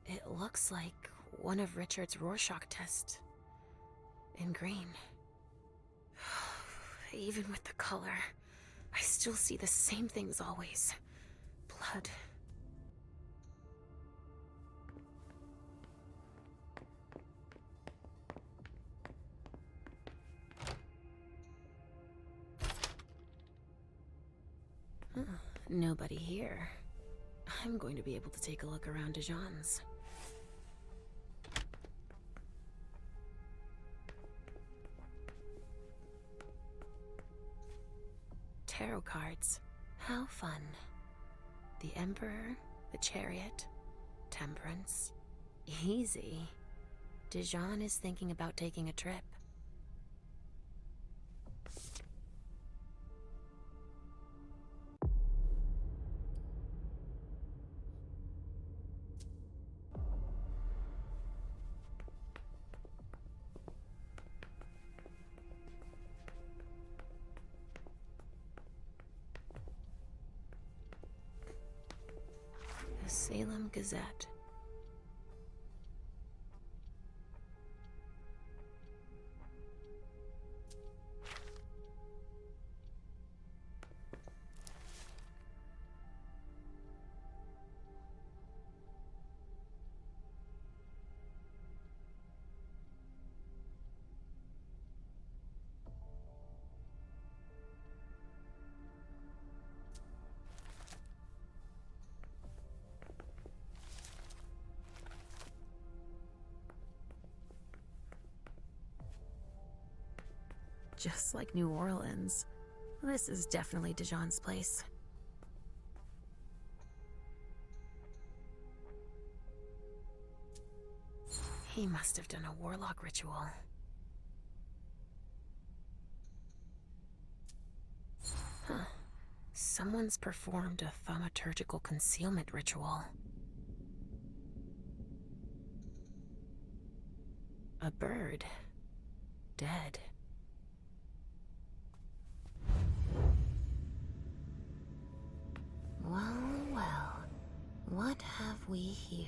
It looks like one of Richard's Rorschach tests. In green. Even with the color, I still see the same things always. Blood. Nobody here. I'm going to be able to take a look around Dijon's. Tarot cards. How fun. The Emperor, the Chariot, Temperance. Easy. Dijon is thinking about taking a trip. The Salem Gazette. Just like New Orleans. This is definitely Dijon's place. He must have done a warlock ritual. Huh. Someone's performed a thaumaturgical concealment ritual. A bird. Dead. Well, well, what have we here?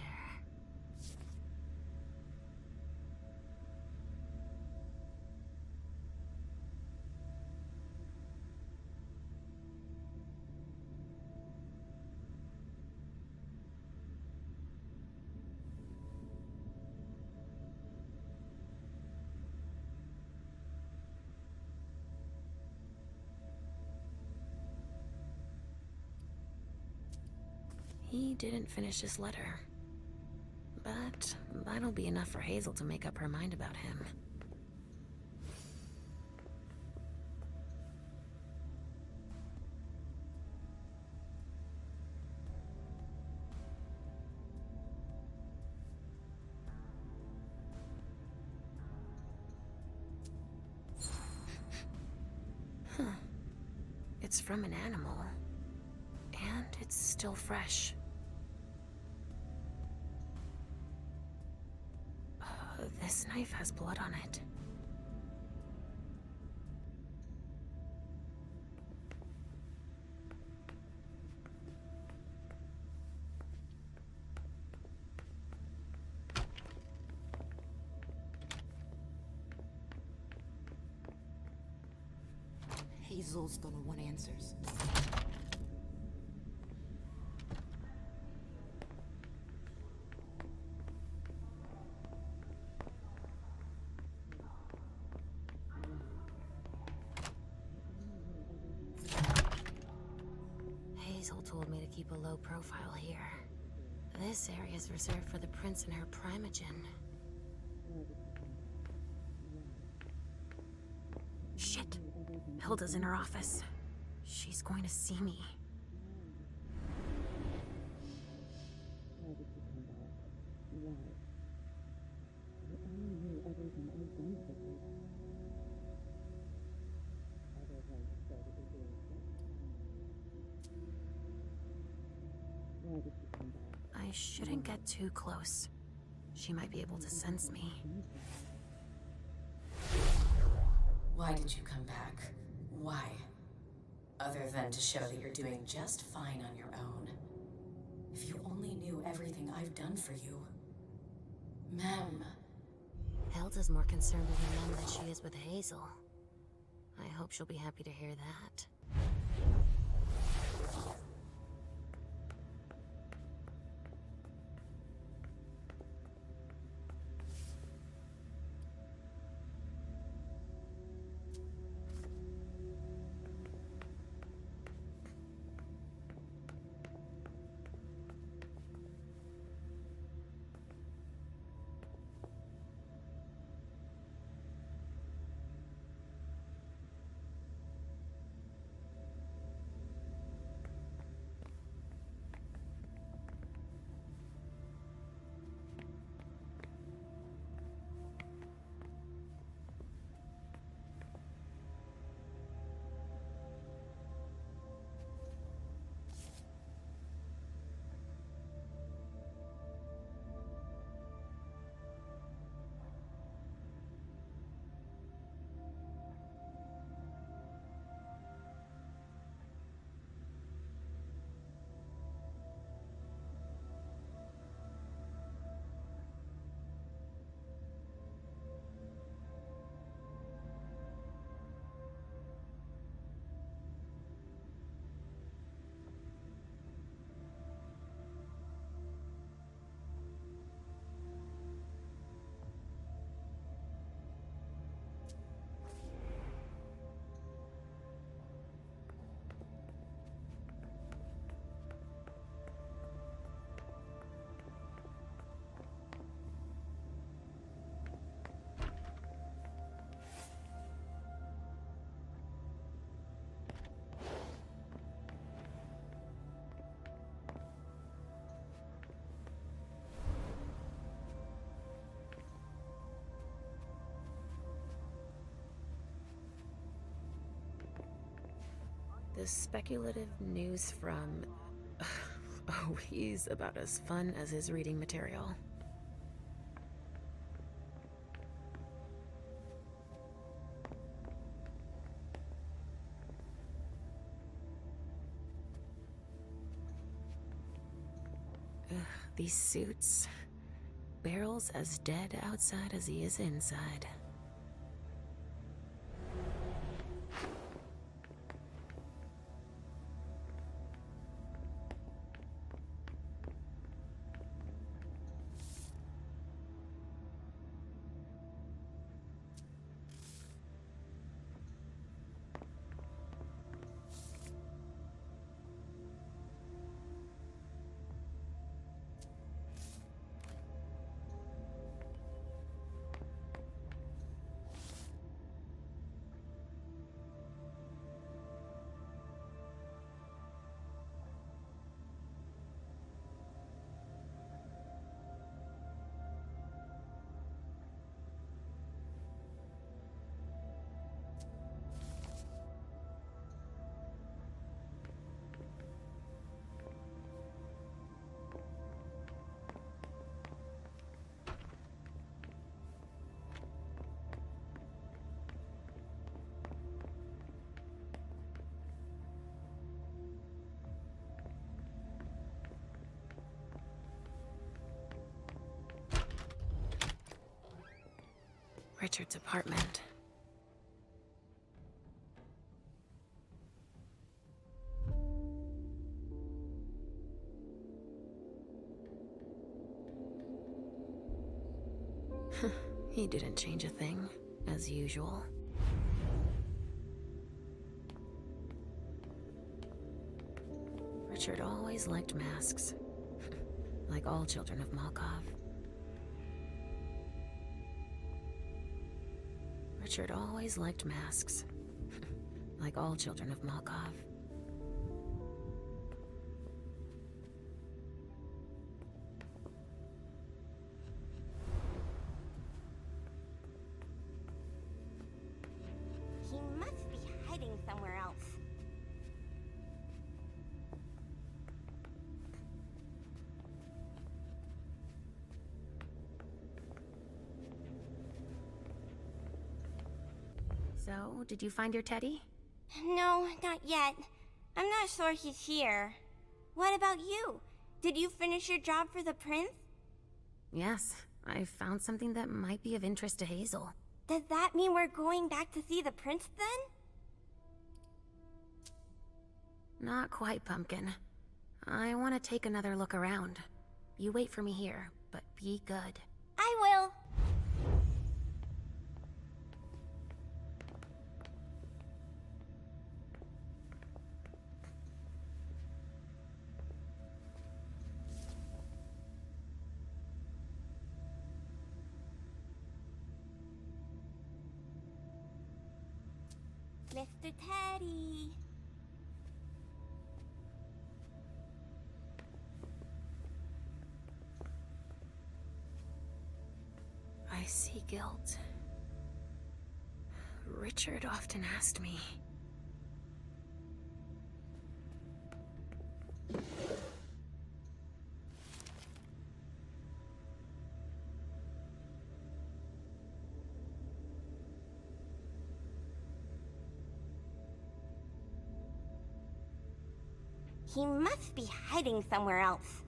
He didn't finish his letter. But that'll be enough for Hazel to make up her mind about him. Huh. It's from an animal. And it's still fresh. This knife has blood on it. Hazel's gonna want answers. Hazel told me to keep a low profile here. This area is reserved for the prince and her primogen. Shit! Hilda's in her office. She's going to see me. I shouldn't get too close. She might be able to sense me. Why did you come back? Why? Other than to show that you're doing just fine on your own. If you only knew everything I've done for you. Mem. Hilda's more concerned with her mom than she is with Hazel. I hope she'll be happy to hear that. This speculative news from... Oh, he's about as fun as his reading material. Ugh, these suits. Barrel's as dead outside as he is inside. Richard's apartment. He didn't change a thing, as usual. Richard always liked masks, like all children of Malkov. Richard always liked masks, like all children of Malkov. He must be hiding somewhere else. So, did you find your teddy? No, not yet. I'm not sure he's here. What about you? Did you finish your job for the prince? Yes, I found something that might be of interest to Hazel. Does that mean we're going back to see the prince then? Not quite, Pumpkin. I want to take another look around. You wait for me here, but be good. I will. Mr. Teddy. I see guilt. Richard often asked me. He must be hiding somewhere else.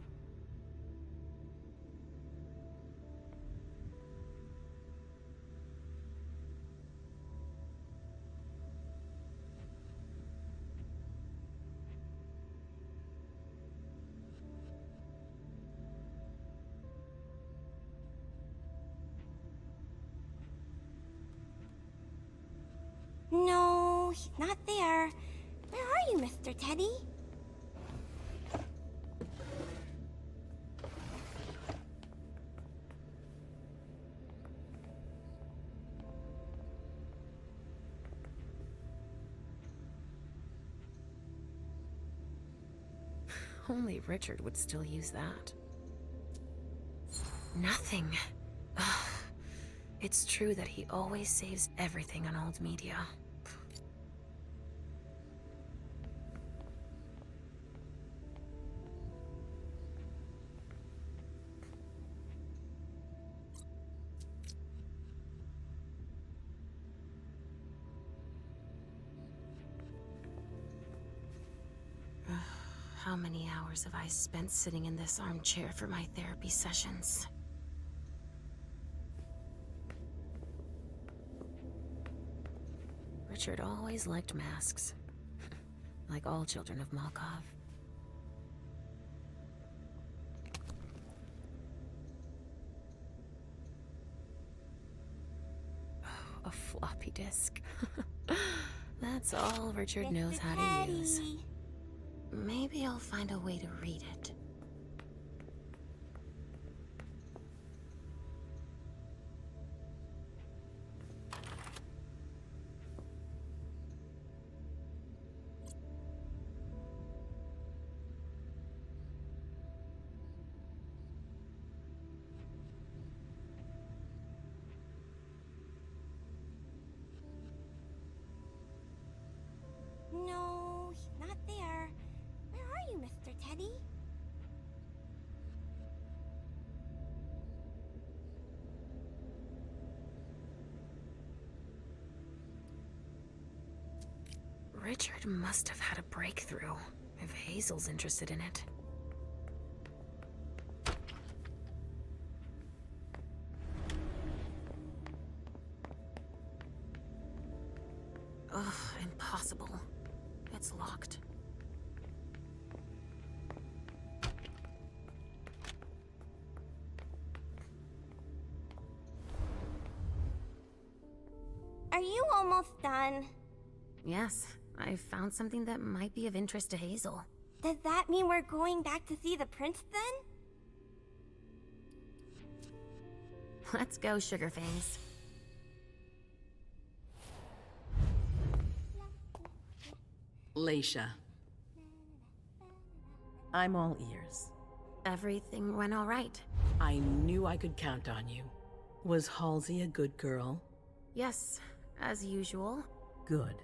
No, he's not there. Where are you, Mr. Teddy? Only Richard would still use that. Nothing. Ugh. It's true that he always saves everything on old media. How many hours have I spent sitting in this armchair for my therapy sessions? Richard always liked masks. Like all children of Malkov. Oh, a floppy disk. That's all Richard knows how to use. Maybe I'll find a way to read it. No, he's not there. Where are you, Mr. Teddy? Richard must have had a breakthrough, if Hazel's interested in it. Ugh, impossible. It's locked. Are you almost done? Yes, I found something that might be of interest to Hazel. Does that mean we're going back to see the prince then? Let's go, Sugarfangs. Leisha. I'm all ears. Everything went all right. I knew I could count on you. Was Halsey a good girl? Yes, as usual. Good.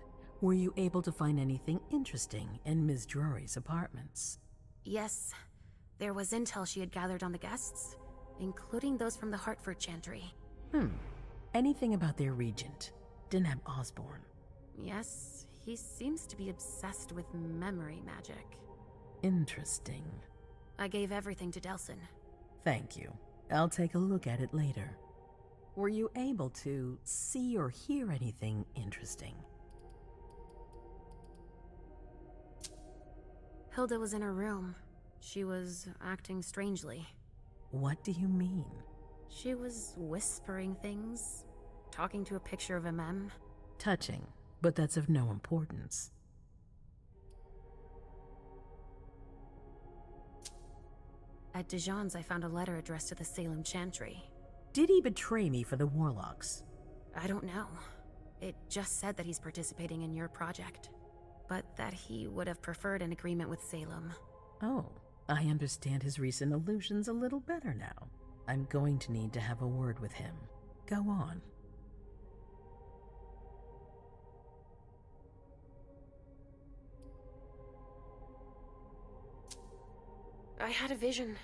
Were you able to find anything interesting in Ms. Drury's apartments? Yes, there was intel she had gathered on the guests, including those from the Hartford Chantry. Anything about their regent, Deneb Osborne? Yes, he seems to be obsessed with memory magic. Interesting. I gave everything to Delsin. Thank you. I'll take a look at it later. Were you able to see or hear anything interesting? Hilda was in her room. She was acting strangely. What do you mean? She was whispering things, talking to a picture of a mem. Touching, but that's of no importance. At Dijon's, I found a letter addressed to the Salem Chantry. Did he betray me for the Warlocks? I don't know. It just said that he's participating in your project, but that he would have preferred an agreement with Salem. Oh, I understand his recent allusions a little better now. I'm going to need to have a word with him. Go on. I had a vision.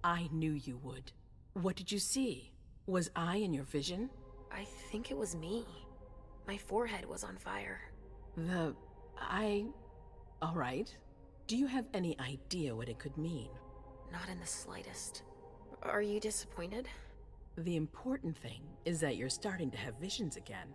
I knew you would. What did you see? Was I in your vision? I think it was me. My forehead was on fire. All right. Do you have any idea what it could mean? Not in the slightest. Are you disappointed? The important thing is that you're starting to have visions again.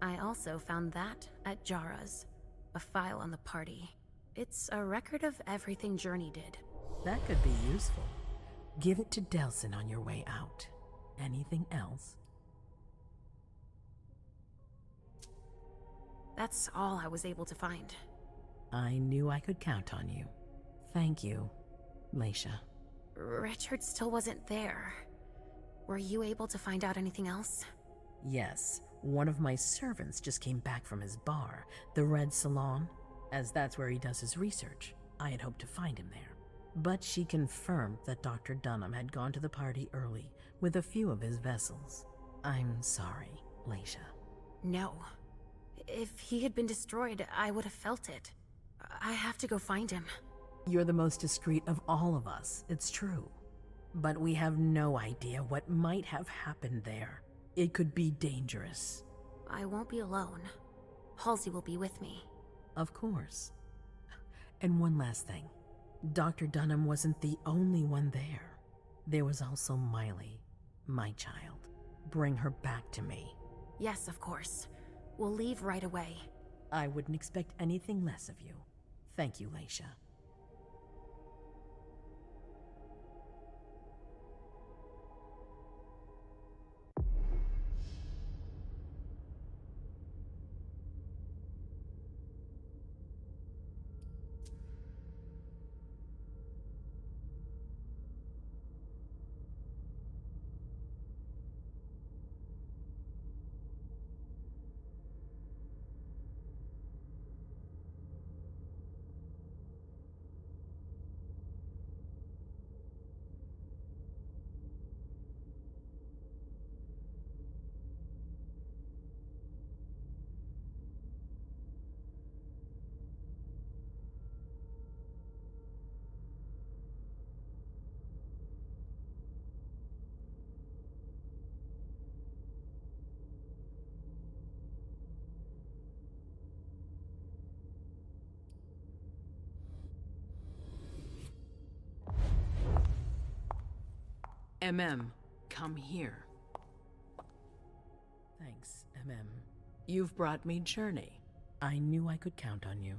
I also found that at Jara's. A file on the party. It's a record of everything Journey did. That could be useful. Give it to Delsin on your way out. Anything else? That's all I was able to find. I knew I could count on you. Thank you, Leisha. Richard still wasn't there. Were you able to find out anything else? Yes, one of my servants just came back from his bar, the Red Salon, as that's where he does his research. I had hoped to find him there. But she confirmed that Dr. Dunham had gone to the party early with a few of his vessels. I'm sorry, Leisha. No. If he had been destroyed, I would have felt it. I have to go find him. You're the most discreet of all of us, it's true. But we have no idea what might have happened there. It could be dangerous. I won't be alone. Halsey will be with me. Of course. And one last thing. Dr. Dunham wasn't the only one there. There was also Miley, my child. Bring her back to me. Yes, of course. We'll leave right away. I wouldn't expect anything less of you. Thank you, Leisha. Come here. Thanks, You've brought me Journey. I knew I could count on you.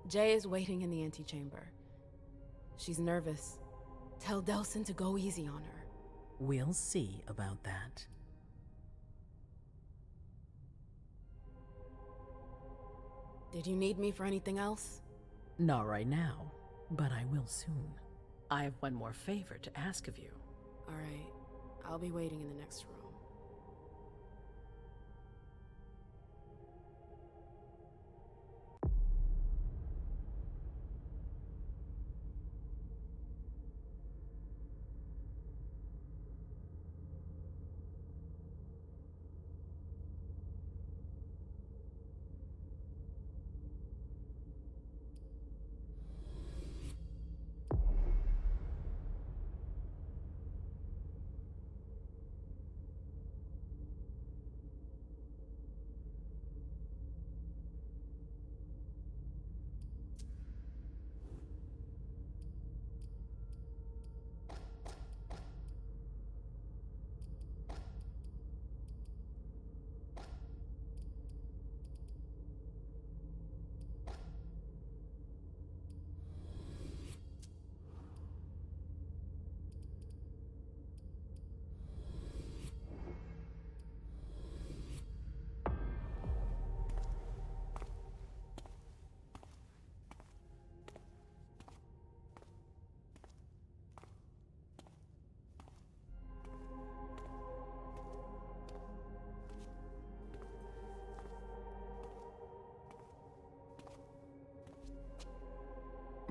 Jay is waiting in the antechamber. She's nervous. Tell Delsin to go easy on her. We'll see about that. Did you need me for anything else? Not right now, but I will soon. I have one more favor to ask of you. All right. I'll be waiting in the next room.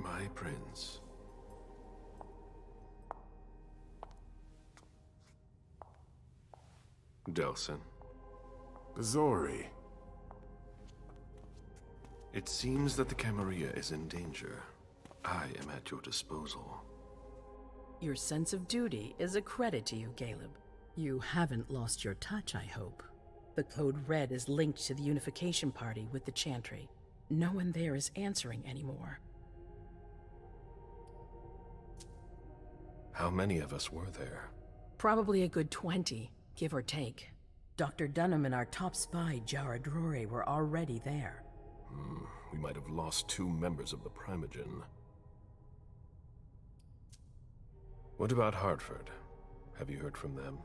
My prince. Delsin. Zori. It seems that the Camarilla is in danger. I am at your disposal. Your sense of duty is a credit to you, Caleb. You haven't lost your touch, I hope. The Code Red is linked to the Unification Party with the Chantry. No one there is answering anymore. How many of us were there? Probably a good 20, give or take. Dr. Dunham and our top spy, Jara Drory, were already there. We might have lost 2 members of the Primogen. What about Hartford? Have you heard from them?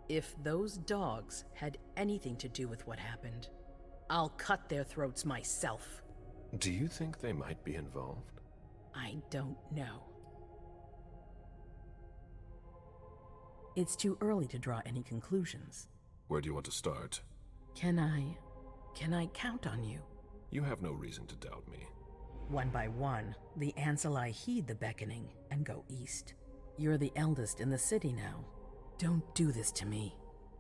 If those dogs had anything to do with what happened, I'll cut their throats myself. Do you think they might be involved? I don't know. It's too early to draw any conclusions. Where do you want to start? Can I count on you? You have no reason to doubt me. One by one, the Ancillai heed the beckoning and go east. You're the eldest in the city now. Don't do this to me.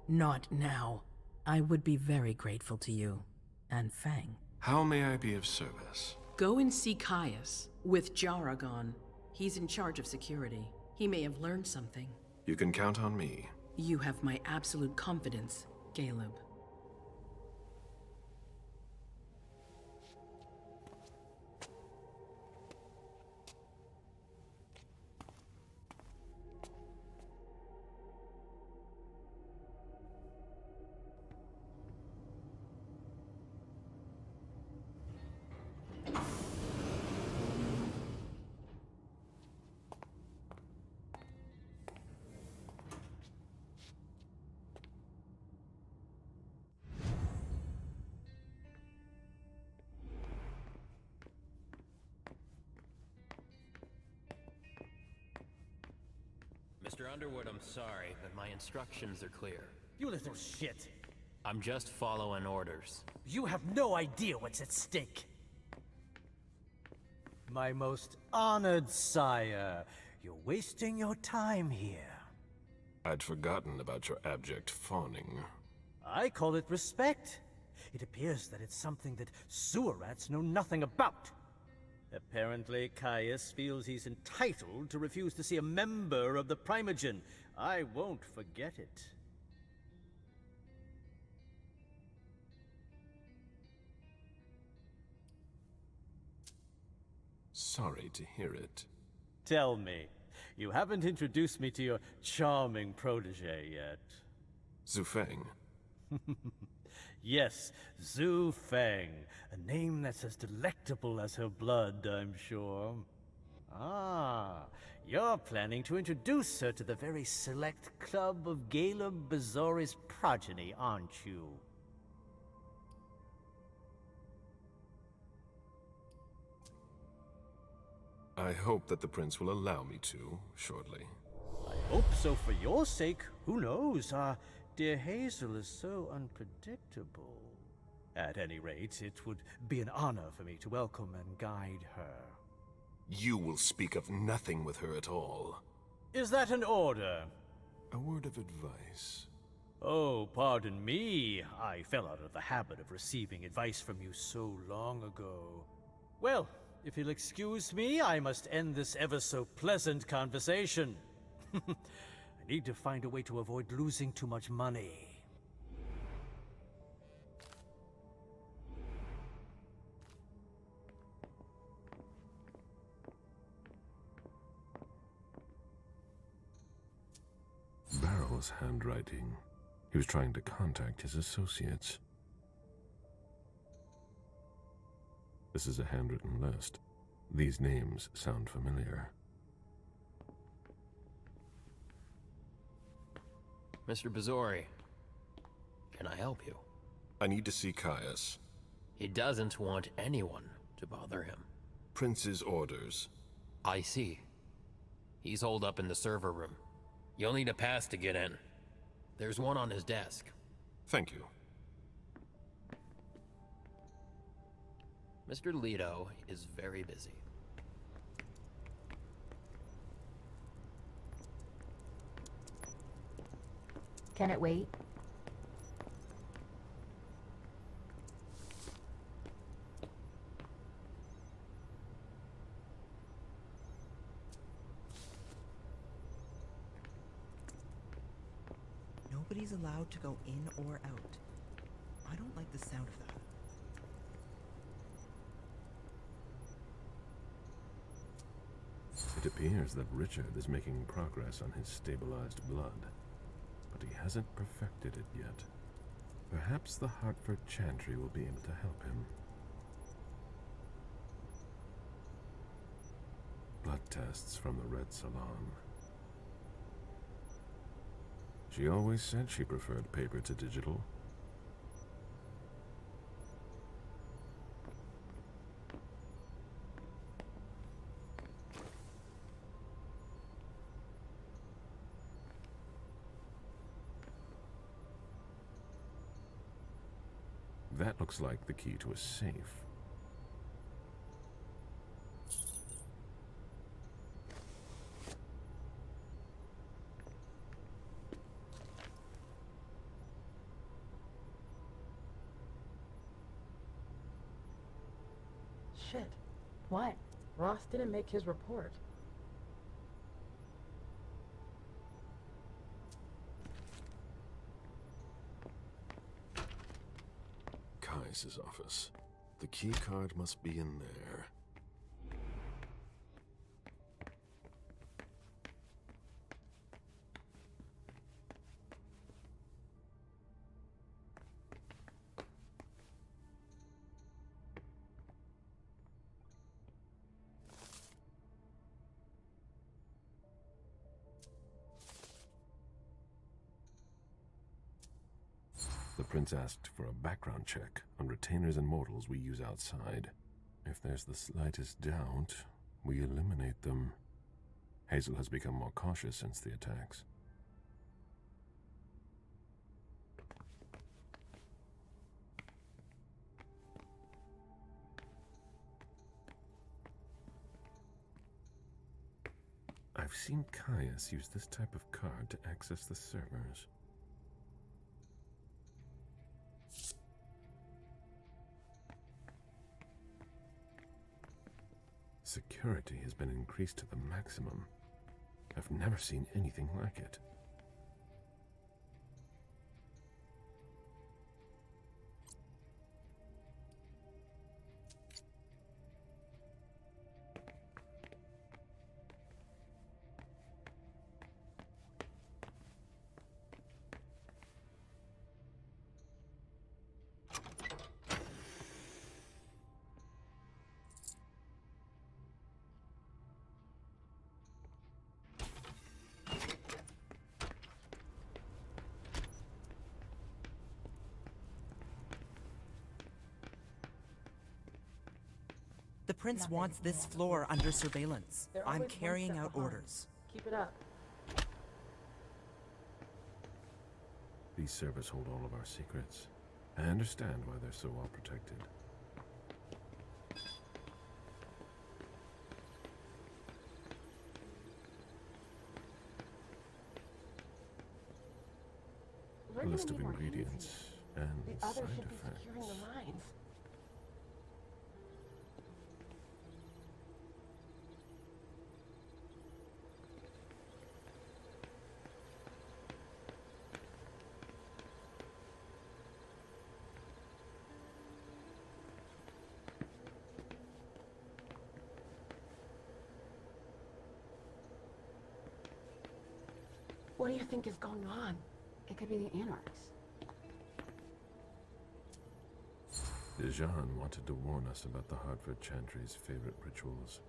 Not now. I would be very grateful to you. And Fang. How may I be of service? Go and see Caius with Jara gone. He's in charge of security. He may have learned something. You can count on me. You have my absolute confidence, Caleb. Mr. Underwood, I'm sorry, but my instructions are clear. You little shit. I'm just following orders. You have no idea what's at stake. My most honored sire, you're wasting your time here. I'd forgotten about your abject fawning. I call it respect. It appears that it's something that sewer rats know nothing about. Apparently, Caius feels he's entitled to refuse to see a member of the Primogen. I won't forget it. Sorry to hear it. Tell me, you haven't introduced me to your charming protege yet. Zhu Feng. Yes, Zhu Feng. A name that's as delectable as her blood, I'm sure. Ah, you're planning to introduce her to the very select club of Caleb Bazori's progeny, aren't you? I hope that the prince will allow me to, shortly. I hope so for your sake. Who knows? Dear Hazel is so unpredictable. At any rate, it would be an honor for me to welcome and guide her. You will speak of nothing with her at all. Is that an order? A word of advice. Oh, pardon me. I fell out of the habit of receiving advice from you so long ago. Well, if you'll excuse me, I must end this ever-so-pleasant conversation. I need to find a way to avoid losing too much money. Barrow's handwriting. He was trying to contact his associates. This is a handwritten list. These names sound familiar. Mr. Bazori, can I help you? I need to see Caius. He doesn't want anyone to bother him. Prince's orders. I see. He's holed up in the server room. You'll need a pass to get in. There's one on his desk. Thank you. Mr. Leto is very busy. Can it wait? Nobody's allowed to go in or out. I don't like the sound of that. It appears that Richard is making progress on his stabilized blood, but he hasn't perfected it yet. Perhaps the Hartford Chantry will be able to help him. Blood tests from the Red Salon. She always said she preferred paper to digital. That looks like the key to a safe. Shit. What? Ross didn't make his report. Caius' office. The key card must be in there. The prince asked for a background check on retainers and mortals we use outside. If there's the slightest doubt, we eliminate them. Hazel has become more cautious since the attacks. I've seen Caius use this type of card to access the servers. Security has been increased to the maximum. I've never seen anything like it. The prince wants this floor under surveillance. I'm carrying out orders. Keep it up. These servers hold all of our secrets. I understand why they're so well protected. A list of ingredients and side effects. What do you think is going on? It could be the Anarchs. Dejan wanted to warn us about the Hartford Chantry's favorite rituals.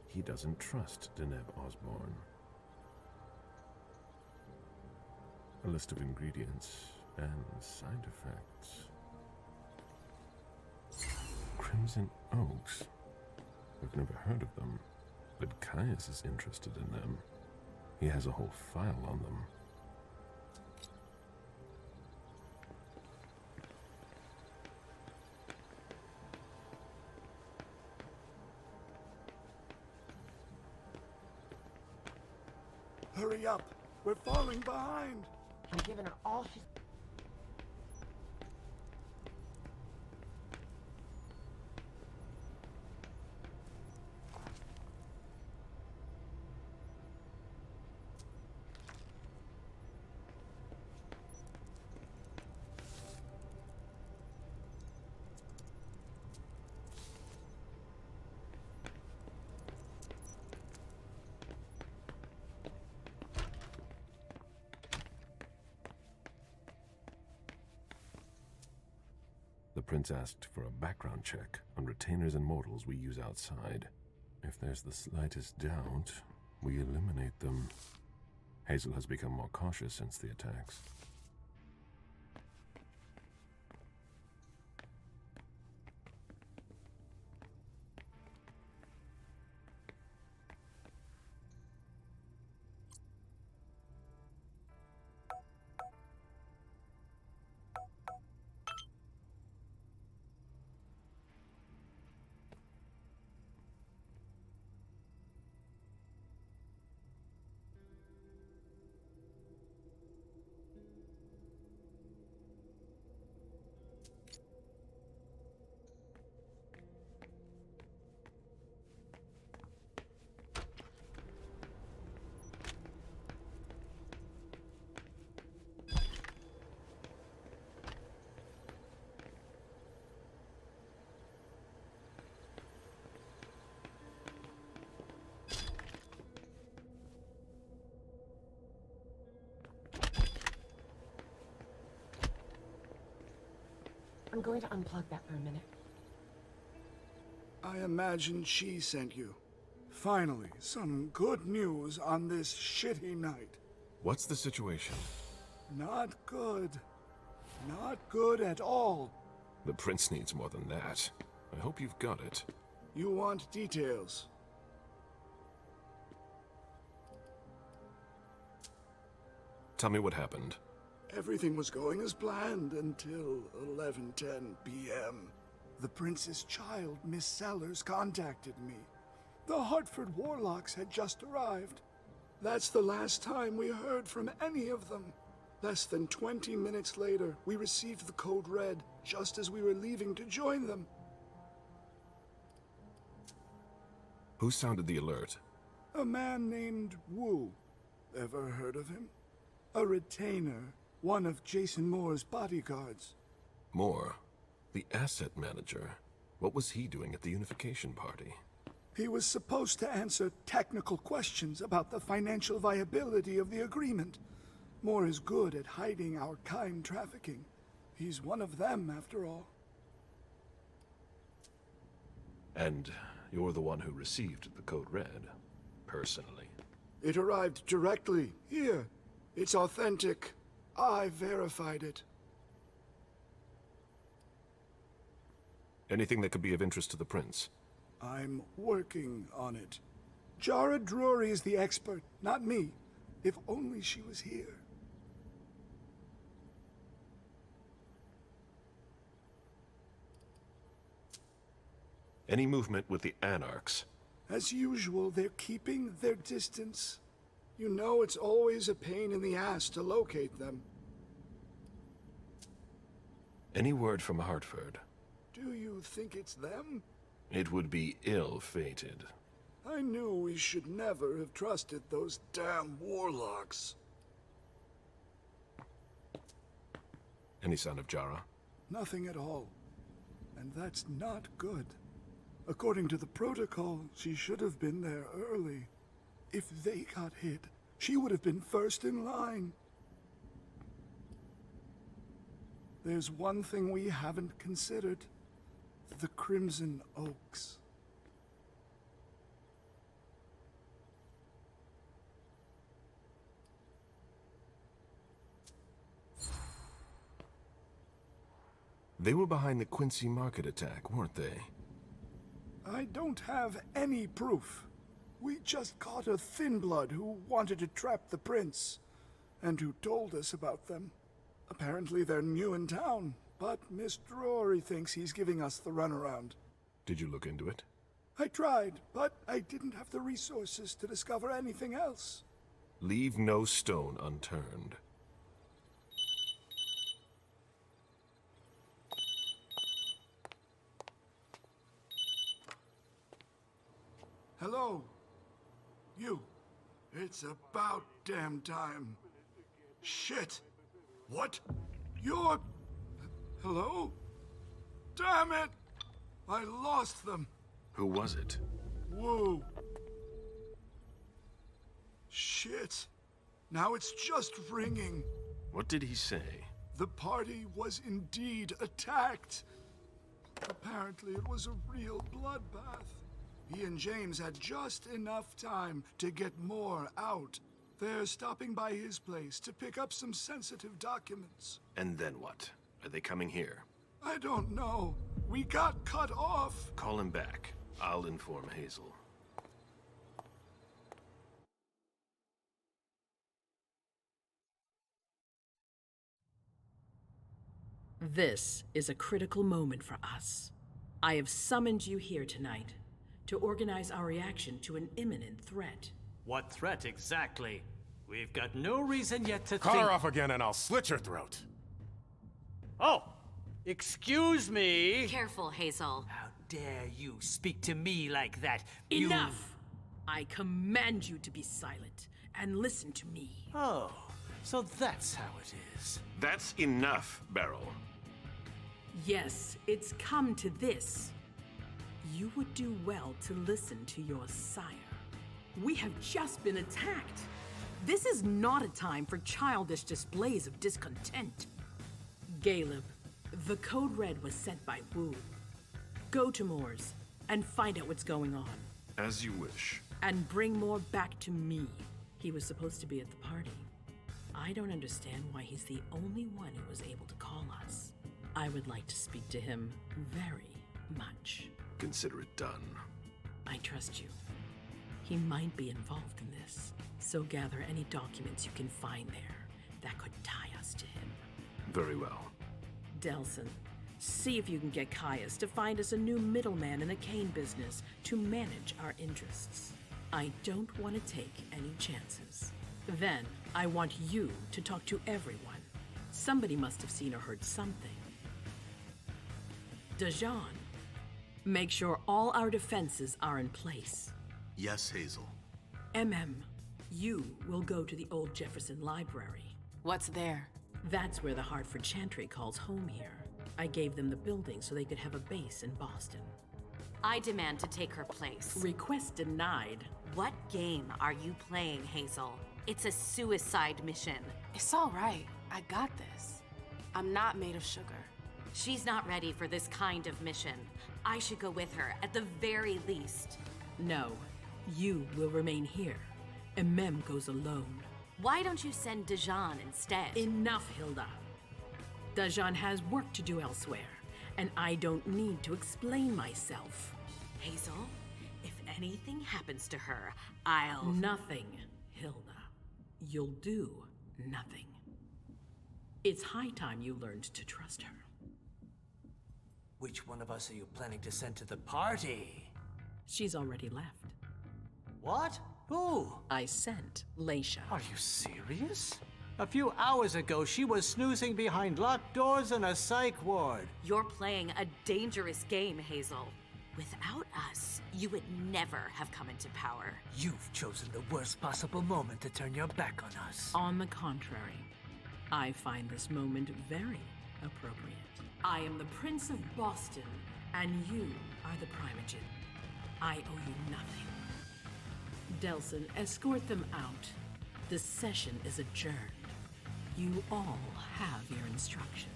He doesn't trust Deneb Osborne. A list of ingredients and side effects. Crimson Oaks. I've never heard of them, but Caius is interested in them. He has a whole file on them. Hurry up! We're falling behind! I'm giving her all she's... The prince asked for a background check on retainers and mortals we use outside. If there's the slightest doubt, we eliminate them. Hazel has become more cautious since the attacks. I'm going to unplug that for a minute. I imagine she sent you. Finally, some good news on this shitty night. What's the situation? Not good. Not good at all. The prince needs more than that. I hope you've got it. You want details? Tell me what happened. Everything was going as planned until 11:10 p.m. The prince's child, Miss Sellers, contacted me. The Hartford Warlocks had just arrived. That's the last time we heard from any of them. Less than 20 minutes later, we received the code red, just as we were leaving to join them. Who sounded the alert? A man named Wu. Ever heard of him? A retainer, one of Jason Moore's bodyguards. Moore? The asset manager? What was he doing at the unification party? He was supposed to answer technical questions about the financial viability of the agreement. Moore is good at hiding our kind trafficking. He's one of them, after all. And you're the one who received the code red, personally? It arrived directly, here. It's authentic. I verified it. Anything that could be of interest to the prince? I'm working on it. Jara Drury is the expert, not me. If only she was here. Any movement with the Anarchs? As usual, they're keeping their distance. You know it's always a pain in the ass to locate them. Any word from Hartford? Do you think it's them? It would be ill-fated. I knew we should never have trusted those damn warlocks. Any sign of Jara? Nothing at all. And that's not good. According to the protocol, she should have been there early. If they got hit, she would have been first in line. There's one thing we haven't considered. The Crimson Oaks. They were behind the Quincy Market attack, weren't they? I don't have any proof. We just caught a thin blood who wanted to trap the prince, and who told us about them. Apparently they're new in town, but Miss Drury thinks he's giving us the runaround. Did you look into it? I tried, but I didn't have the resources to discover anything else. Leave no stone unturned. Hello? You. It's about damn time. Shit. What? You're... Hello? Damn it! I lost them. Who was it? Whoa. Shit. Now it's just ringing. What did he say? The party was indeed attacked. Apparently it was a real bloodbath. He and James had just enough time to get more out. They're stopping by his place to pick up some sensitive documents. And then what? Are they coming here? I don't know. We got cut off. Call him back. I'll inform Hazel. This is a critical moment for us. I have summoned you here tonight to organize our reaction to an imminent threat. What threat exactly? We've got no reason yet to Call think— her off again and I'll slit your throat. Oh! Excuse me! Careful, Hazel. How dare you speak to me like that? Enough! I command you to be silent and listen to me. Oh, so that's how it is. That's enough, Beryl. Yes, it's come to this. You would do well to listen to your sire. We have just been attacked. This is not a time for childish displays of discontent. Caleb, The Code Red was sent by Wu. Go to Moore's and find out what's going on. As you wish. And bring Moore back to me. He was supposed to be at the party. I don't understand why he's the only one who was able to call us. I would like to speak to him very much. Consider it done. I trust you. He might be involved in this, so gather any documents you can find there that could tie us to him. Very well. Delson, see if you can get Caius to find us a new middleman in the cane business to manage our interests. I don't want to take any chances. Then, I want you to talk to everyone. Somebody must have seen or heard something. Dajan, make sure all our defenses are in place. Yes, Hazel. You will go to the old Jefferson Library. What's there? That's where the Hartford Chantry calls home here. I gave them the building so they could have a base in Boston. I demand to take her place. Request denied. What game are you playing, Hazel? It's a suicide mission. It's all right. I got this. I'm not made of sugar. She's not ready for this kind of mission. I should go with her, at the very least. No, you will remain here. Mem goes alone. Why don't you send Dajan instead? Enough, Hilda. Dajan has work to do elsewhere, and I don't need to explain myself. Hazel, if anything happens to her, I'll... Nothing, Hilda. You'll do nothing. It's high time you learned to trust her. Which one of us are you planning to send to the party? She's already left. What? Who? I sent Leisha. Are you serious? A few hours ago, she was snoozing behind locked doors in a psych ward. You're playing a dangerous game, Hazel. Without us, you would never have come into power. You've chosen the worst possible moment to turn your back on us. On the contrary, I find this moment very appropriate. I am the Prince of Boston, and you are the Primogen. I owe you nothing. Delson, escort them out. The session is adjourned. You all have your instructions.